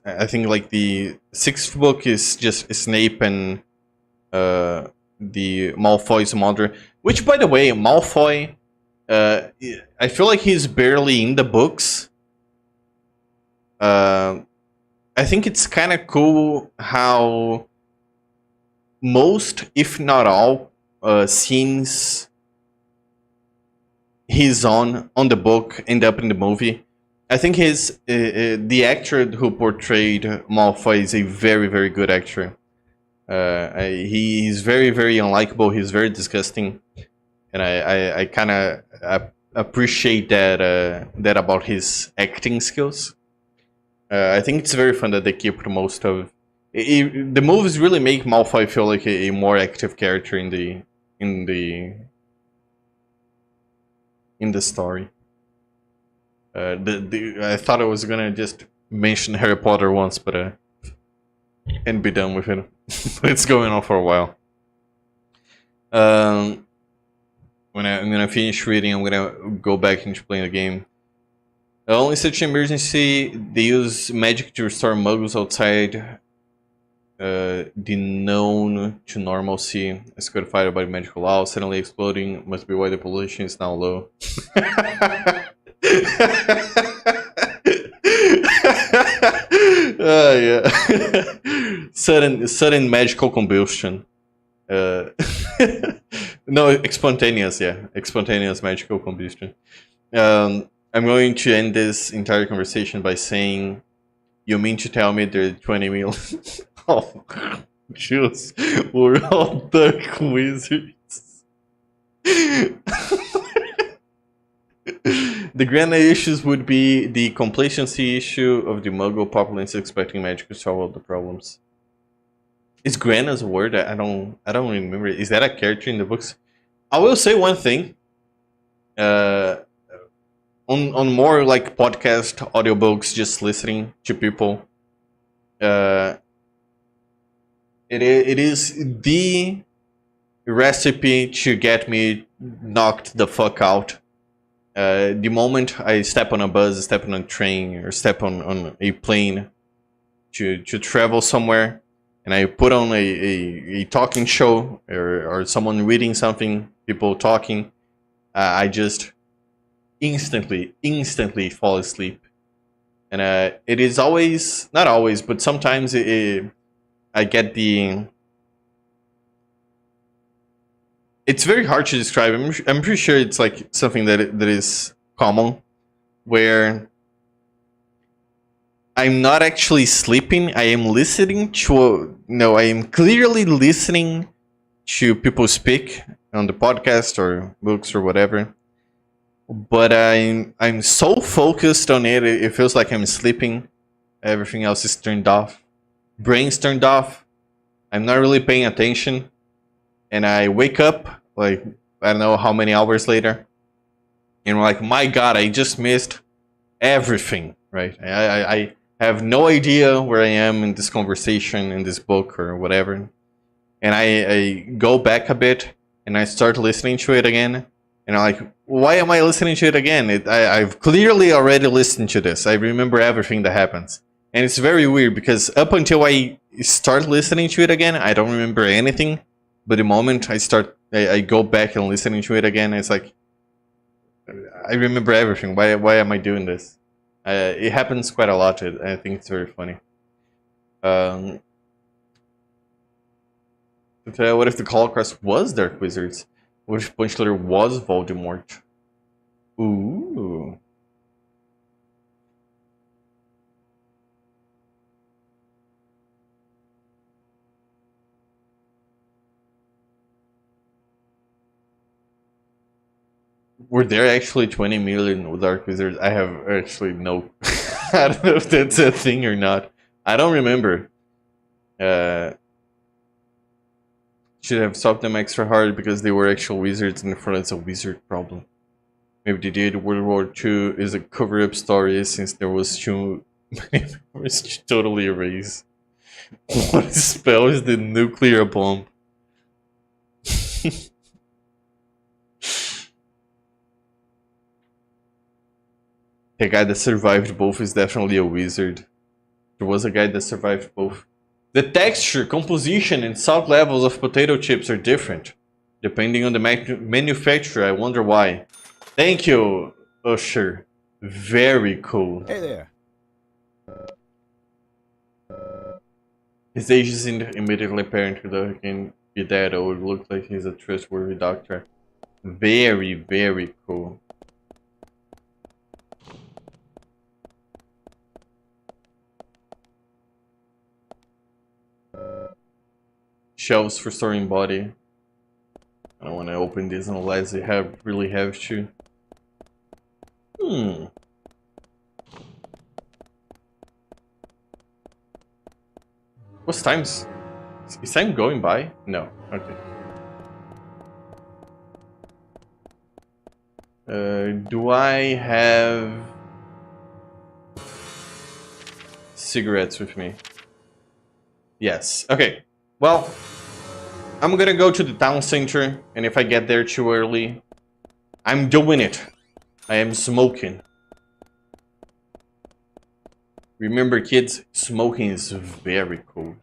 I think, like the sixth book is just Snape and the Malfoy's mother. Which, by the way, Malfoy, I feel like he's barely in the books. I think it's kind of cool how most, if not all, scenes he's on the book end up in the movie. I think the actor who portrayed Malfoy is a very, very good actor. He's very, very unlikable. He's very disgusting, and I kind of appreciate that about his acting skills. I think it's very fun that they keep most of the movies. Really make Malfoy feel like a more active character in the story. I thought I was gonna just mention Harry Potter once, but and be done with it. It's going on for a while. When I'm gonna finish reading, I'm gonna go back into playing the game. Only such emergency, they use magic to restore muggles outside the known to normalcy, as codified by magical law. Suddenly exploding must be why the population is now low. Yeah. Sudden magical combustion. No, spontaneous, yeah. Spontaneous magical combustion. I'm going to end this entire conversation by saying, you mean to tell me there are 20 million? Oh, Jews, we're all dark wizards. The grand issues would be the complacency issue of the Muggle populace expecting magic to solve all the problems. Is grand as a word? I don't remember. Is that a character in the books? I will say one thing. On more like podcast audiobooks, just listening to people. It is the recipe to get me knocked the fuck out. The moment I step on a bus, step on a train, or step on a plane to travel somewhere, and I put on a talking show or someone reading something, people talking, I just instantly fall asleep. And it is always, not always, but sometimes I get the... It's very hard to describe. I'm pretty sure it's like something that is common, where I'm not actually sleeping. I am listening to... I am clearly listening to people speak on the podcast or books or whatever. But I'm so focused on it, it feels like I'm sleeping. Everything else is turned off. Brain's turned off. I'm not really paying attention. And I wake up, like, I don't know how many hours later. And I'm like, my God, I just missed everything, right? I have no idea where I am in this conversation, in this book, or whatever. And I go back a bit, and I start listening to it again. And I'm like, why am I listening to it again? I've clearly already listened to this. I remember everything that happens. And it's very weird, because up until I start listening to it again, I don't remember anything. But the moment I go back and listening to it again, it's like, I remember everything. Why am I doing this? It happens quite a lot. I think it's very funny. But what if the Holocrust was Dark Wizards? What if Punchletter was Voldemort? Ooh. Were there actually 20 million Dark Wizards? I have actually no... I don't know if that's a thing or not. I don't remember. Should have stopped them extra hard because they were actual wizards and therefore it's a wizard problem. Maybe they did. World War II is a cover-up story since there was too many memories to totally erase. What spell is the nuclear bomb? The guy that survived both is definitely a wizard. There was a guy that survived both. The texture, composition, and salt levels of potato chips are different, depending on the manufacturer. I wonder why. Thank you, Usher. Very cool. Hey there. His age isn't immediately apparent, though he can be dead or look like he's a trustworthy doctor. Very, very cool. Shelves for storing body. I don't want to open this unless I really have to. What's times? Is time going by? No. Okay. Do I have cigarettes with me? Yes. Okay. Well, I'm gonna go to the town center, and if I get there too early, I'm doing it. I am smoking. Remember, kids, smoking is very cool.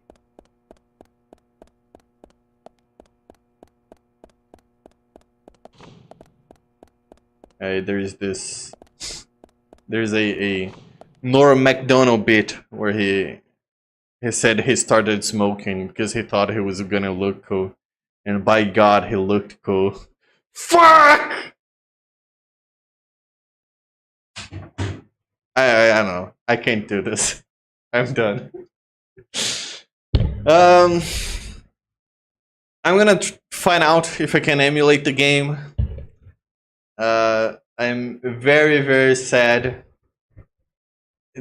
There's a Norm Macdonald bit where he said he started smoking because he thought he was gonna look cool, and by God, he looked cool. Fuck! I don't know. I can't do this. I'm done. I'm gonna find out if I can emulate the game. I'm very, very sad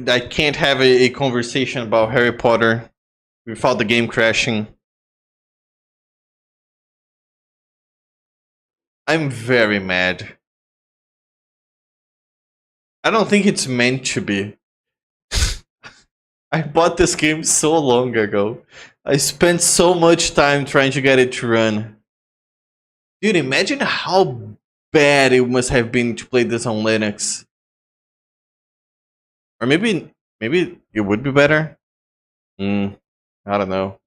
I can't have a conversation about Harry Potter without the game crashing. I'm very mad. I don't think it's meant to be. I bought this game so long ago. I spent so much time trying to get it to run. Dude, imagine how bad it must have been to play this on Linux. Or maybe it would be better. I don't know.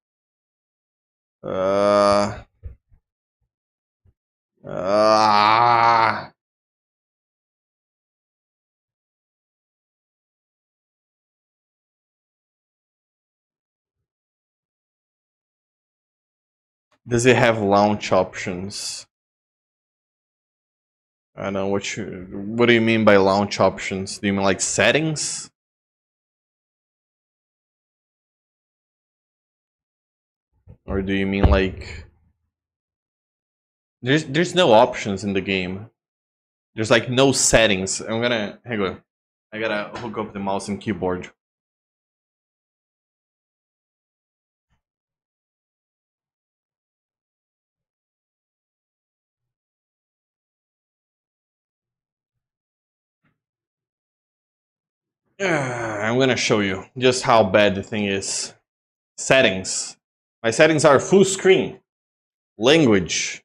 Does it have launch options? I don't know what do you mean by launch options? Do you mean like settings? Or do you mean like there's no options in the game. There's like no settings. Hang on. I gotta hook up the mouse and keyboard. I'm gonna show you just how bad the thing is. Settings. My settings are full screen. Language.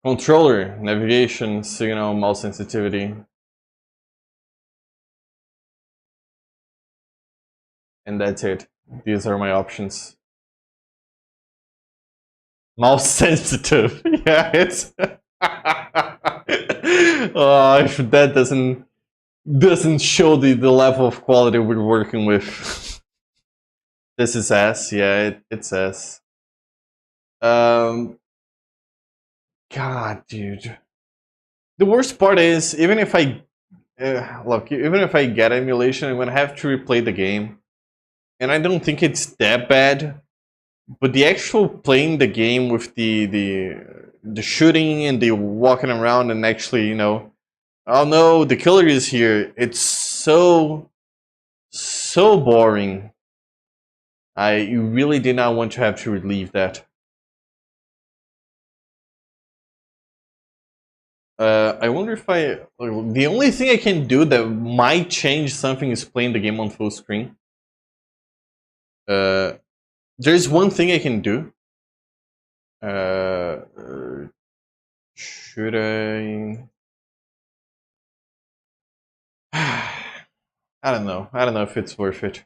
Controller, navigation, signal, mouse sensitivity. And that's it. These are my options. Mouse sensitive. Yeah, it's if that doesn't show the level of quality we're working with. This is S, yeah, it's S. God, dude. The worst part is, even if I get emulation, I'm gonna have to replay the game, and I don't think it's that bad. But the actual playing the game with the shooting and the walking around and actually, you know, oh no, the killer is here. It's so boring. I really did not want to have to relieve that. I wonder if the only thing I can do that might change something is playing the game on full screen. There's one thing I can do. Should I? I don't know. I don't know if it's worth it.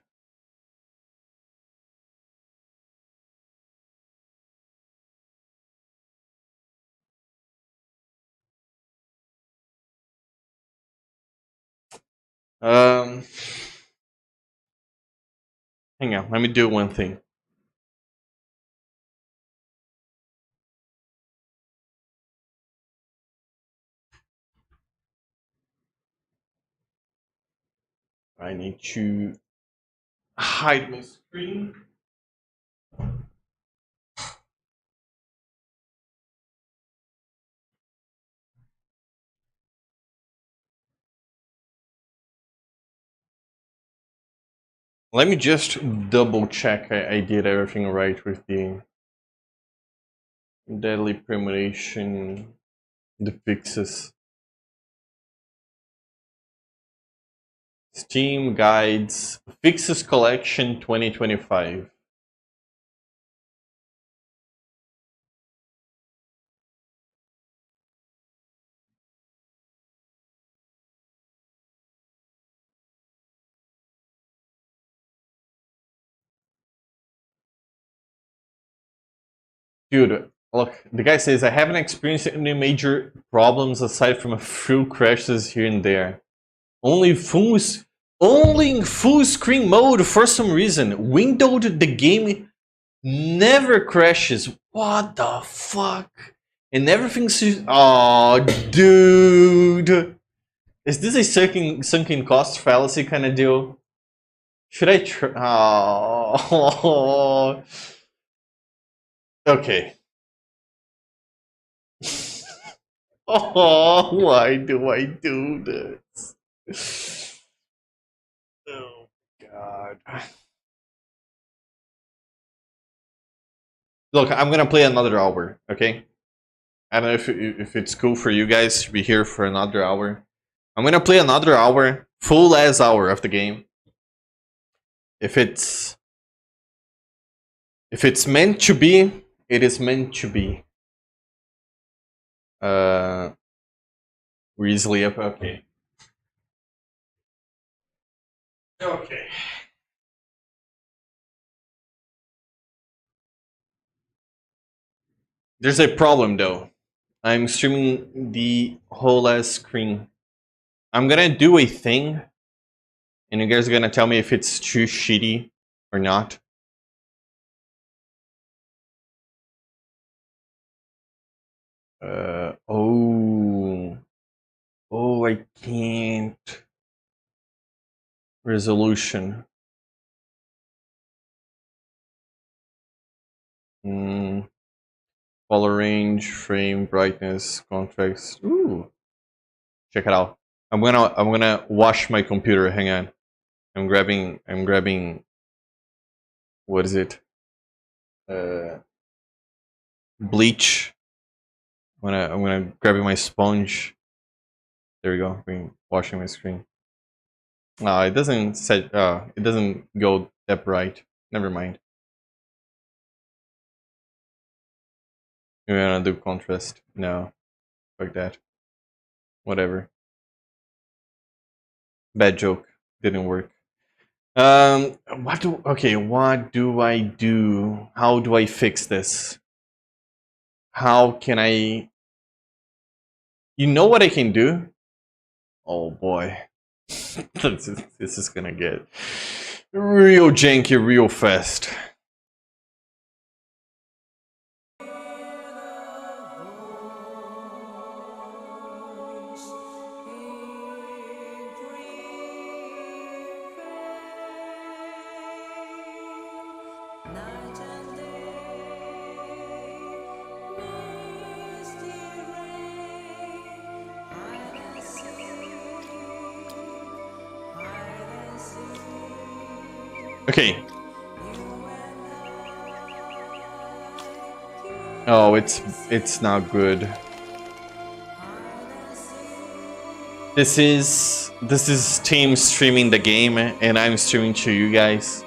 Hang on. Let me do one thing. I need to hide my screen. Let me just double check I did everything right with the Deadly Premonition, the fixes. Steam Guides, Fixes Collection 2025. Dude, look, the guy says, I haven't experienced any major problems aside from a few crashes here and there. Only in full screen mode for some reason. Windowed, the game never crashes. What the fuck? And everything's... Oh, dude. Is this a sunken cost fallacy kind of deal? Should I try? Oh. Okay. Oh, why do I do this? Oh, God. Look, I'm gonna play another hour, okay? I don't know if it's cool for you guys to be here for another hour. I'm gonna play another hour, full as hour of the game. If it's meant to be, it is meant to be. We're easily up. Okay. Okay. There's a problem though. I'm streaming the whole ass screen. I'm gonna do a thing, and you guys are gonna tell me if it's too shitty or not. Oh, I can't. Resolution. Color range, frame, brightness, contrast. Ooh. Check it out. I'm gonna wash my computer. Hang on. I'm grabbing what is it? Bleach. I'm gonna grabbing my sponge. There we go. I'm washing my screen. No, it doesn't set. It doesn't go that bright. Never mind. We're gonna do contrast. No, like that. Whatever. Bad joke. Didn't work. What do I do? How do I fix this? How can I? You know what I can do? Oh boy. this is gonna get real janky real fast. Okay. Oh, it's not good. This is team streaming the game, and I'm streaming to you guys.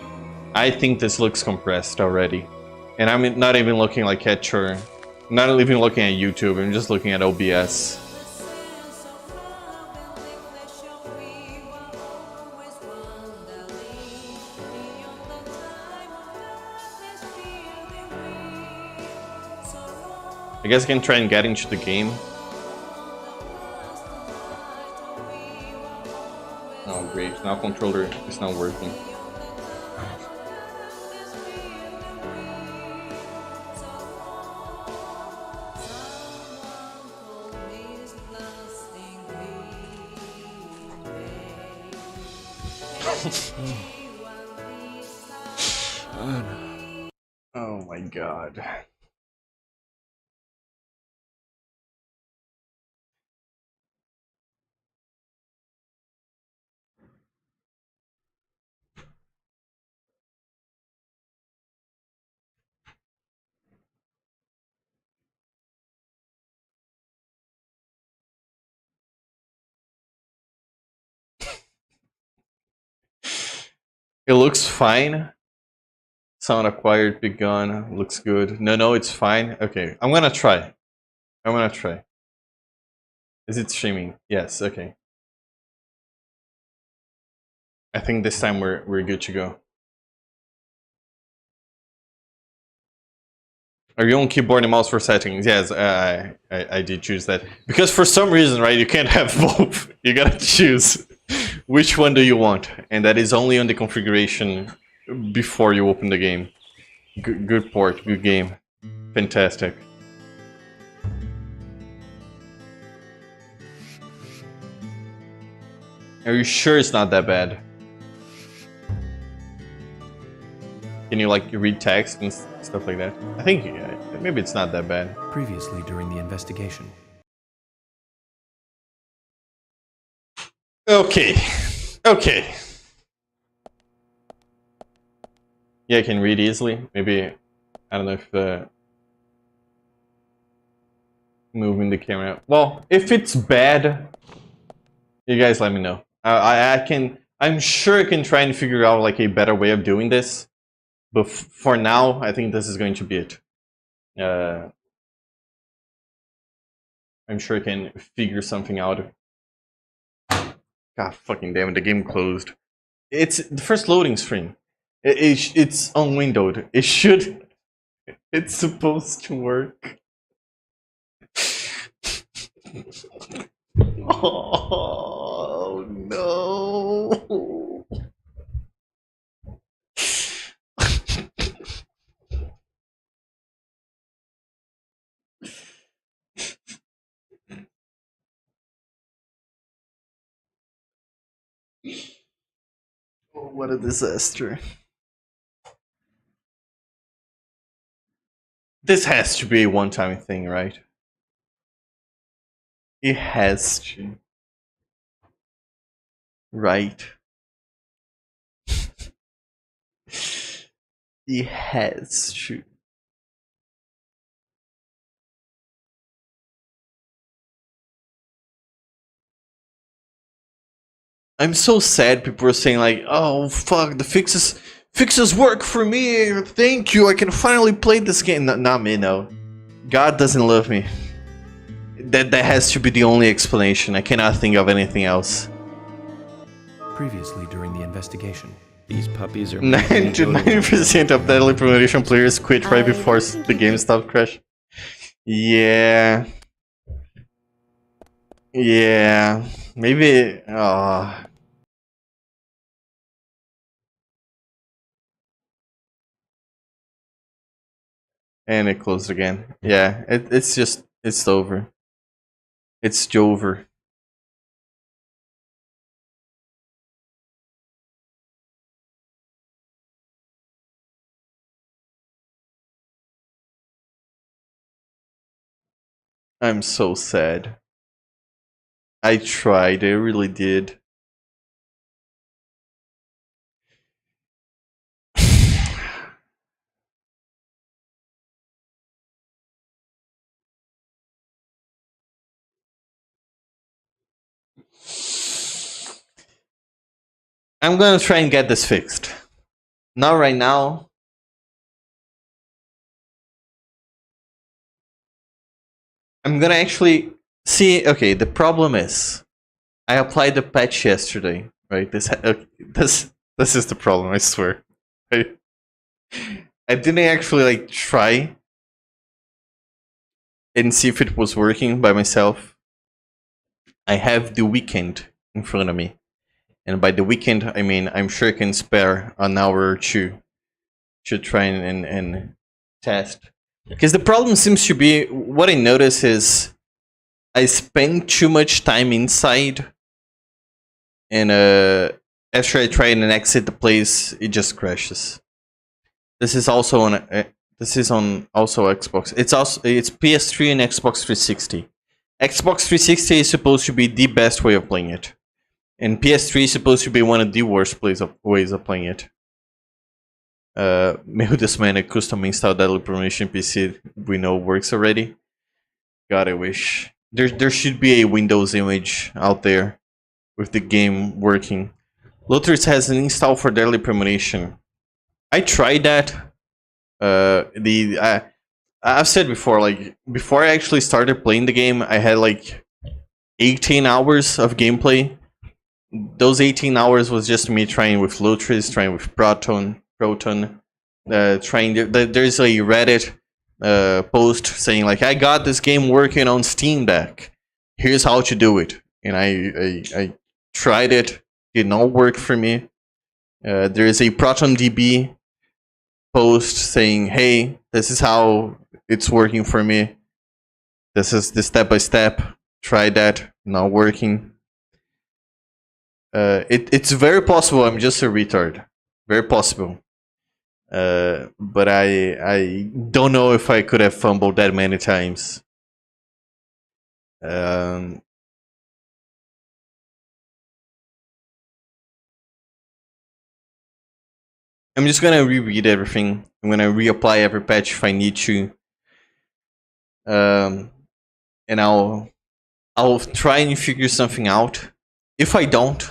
I think this looks compressed already. And I'm not even looking like at your... Not even looking at YouTube, I'm just looking at OBS. I guess I can try and get into the game. Oh great, now controller is not working. Oh my god. It looks fine. Sound acquired, begun, looks good. No, it's fine. Okay, I'm gonna try. I'm gonna try. Is it streaming? Yes, okay. I think this time we're good to go. Are you on keyboard and mouse for settings? Yes, I did choose that. Because for some reason, right, you can't have both. You gotta choose which one do you want. And that is only on the configuration before you open the game. Good port, good game. Fantastic. Are you sure it's not that bad? Can you like read text and stuff like that? I think maybe it's not that bad. Previously during the investigation. Okay. Okay. Yeah, I can read easily. Maybe, I don't know if moving the camera. Well, if it's bad, you guys let me know. I'm sure I can try and figure out like a better way of doing this. But for now, I think this is going to be it. I'm sure I can figure something out. God fucking damn it, the game closed. It's the first loading screen. It's unwindowed. It should... It's supposed to work. Oh no. Oh, what a disaster. This has to be a one-time thing, right? It has to. Right. It has to. I'm so sad people are saying like, oh fuck, the fixes work for me, thank you, I can finally play this game. Not me, no. God doesn't love me. That has to be the only explanation. I cannot think of anything else. Previously during the investigation. These puppies are 99% of deadly Premonition players quit right before the game stopped crashing. Yeah. Yeah. Maybe... And it closed again. Yeah, it's just... It's over. It's over. I'm so sad. I tried, I really did. I'm gonna try and get this fixed. Not right now. I'm gonna actually see. Okay, the problem is I applied the patch yesterday, right? This is the problem. I swear. I didn't actually like try and see if it was working by myself. I have the weekend in front of me, and by the weekend I mean I'm sure I can spare an hour or two to try and test. Because the problem seems to be, what I notice is I spend too much time inside, and after I try and exit the place, it just crashes. This is also on also Xbox. It's PS3 and Xbox 360. Xbox 360 is supposed to be the best way of playing it, and PS3 is supposed to be one of the worst ways of playing it. Meu Deus, man, a custom installed Deadly Premonition PC we know works already. God, I wish. There should be a Windows image out there with the game working. Lothars has an install for Deadly Premonition. I tried that. I've said before, like, before I actually started playing the game, I had like 18 hours of gameplay. Those 18 hours was just me trying with Lothars, trying with Proton, trying. There's a Reddit post saying like, I got this game working on Steam Deck. Here's how to do it. And I tried it. Did not work for me. There is a ProtonDB post saying, hey, this is how it's working for me. This is the step by step. Try that. Not working. It's very possible I'm just a retard. Very possible. But I don't know if I could have fumbled that many times. I'm just gonna reread everything. I'm gonna reapply every patch if I need to. And I'll try and figure something out. If I don't,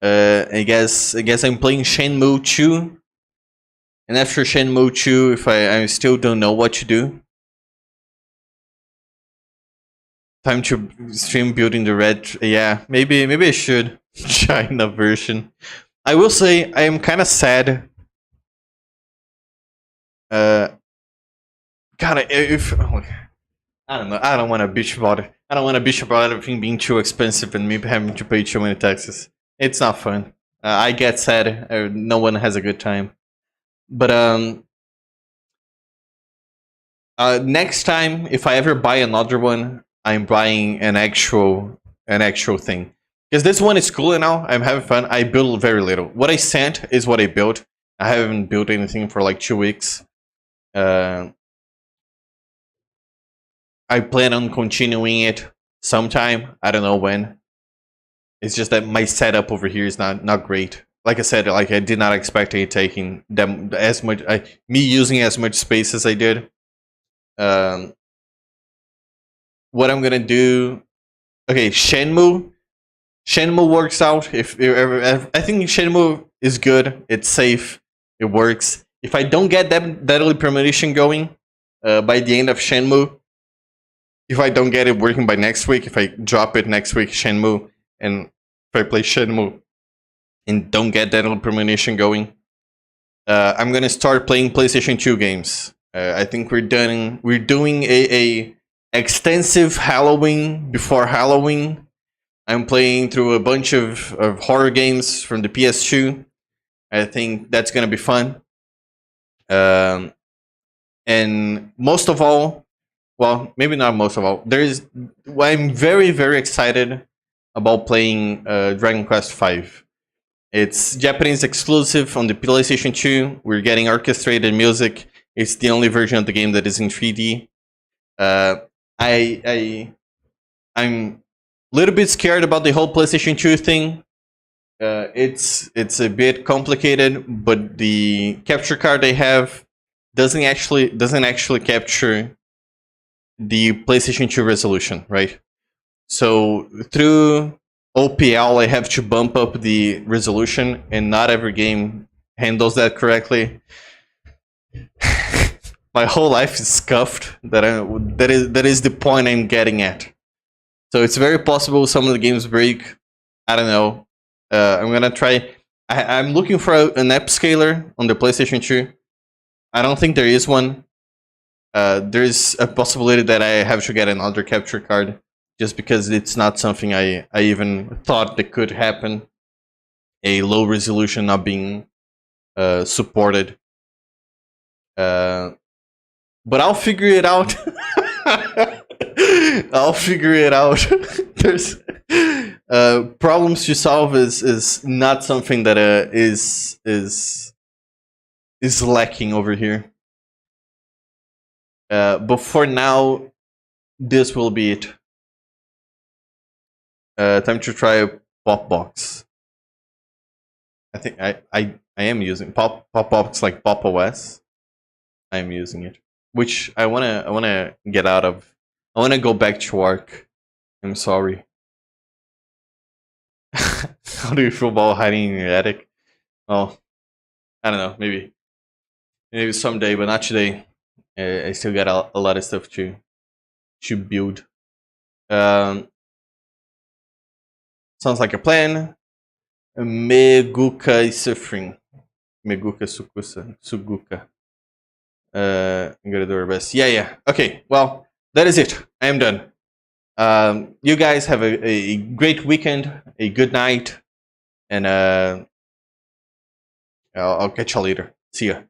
I guess I'm playing Shenmue 2. And after Shenmue 2, if I still don't know what to do, time to stream building the red. Yeah, maybe I should China version. I will say I am kind of sad. God, if I don't know, I don't want to bitch about it. I don't want to bitch about everything being too expensive and me having to pay too many taxes. It's not fun. I get sad. No one has a good time. But next time, if I ever buy another one, I'm buying an actual thing. Because this one is cool now. I'm having fun. I built very little. What I sent is what I built. I haven't built anything for like 2 weeks. I plan on continuing it sometime. I don't know when. It's just that my setup over here is not great. Like I said, like I did not expect it taking them as much. Me using as much space as I did. What I'm gonna do? Okay, Shenmue. Shenmue works out. I think Shenmue is good. It's safe. It works. If I don't get that Deadly Premonition going by the end of Shenmue, if I don't get it working by next week, if I drop it next week, Shenmue, and if I play Shenmue and don't get Deadly Premonition going, I'm gonna start playing PlayStation 2 games. I think we're doing a extensive Halloween before Halloween. I'm playing through a bunch of horror games from the PS2. I think that's gonna be fun. And most of all, well, maybe not most of all. I'm very, very excited about playing Dragon Quest V. It's Japanese exclusive on the PlayStation 2. We're getting orchestrated music. It's the only version of the game that is in 3D. I'm a little bit scared about the whole PlayStation 2 thing. It's a bit complicated, but the capture card they have doesn't actually capture the PlayStation 2 resolution, right? So through OPL, I have to bump up the resolution, and not every game handles that correctly. My whole life is scuffed. That is the point I'm getting at. So it's very possible some of the games break. I don't know. I'm gonna try. I'm looking for an app scaler on the PlayStation 2. I don't think there is one. There's a possibility that I have to get another capture card, just because it's not something I even thought that could happen. A low resolution not being supported. But I'll figure it out. I'll figure it out. There's problems to solve is not something that is lacking over here. But for now, this will be it. Time to try a pop box. I think I am using pop box like Pop OS. I am using it, which I wanna get out of. I wanna go back to work. I'm sorry. How do you feel about hiding in your attic? Well, I don't know. Maybe someday, but not today. I still got a lot of stuff to build. Sounds like a plan. Meguka is suffering. Meguka Suguka. I'm gonna do our best. Yeah. Okay, well, that is it. I am done. You guys have a great weekend, a good night, and I'll catch you later. See ya.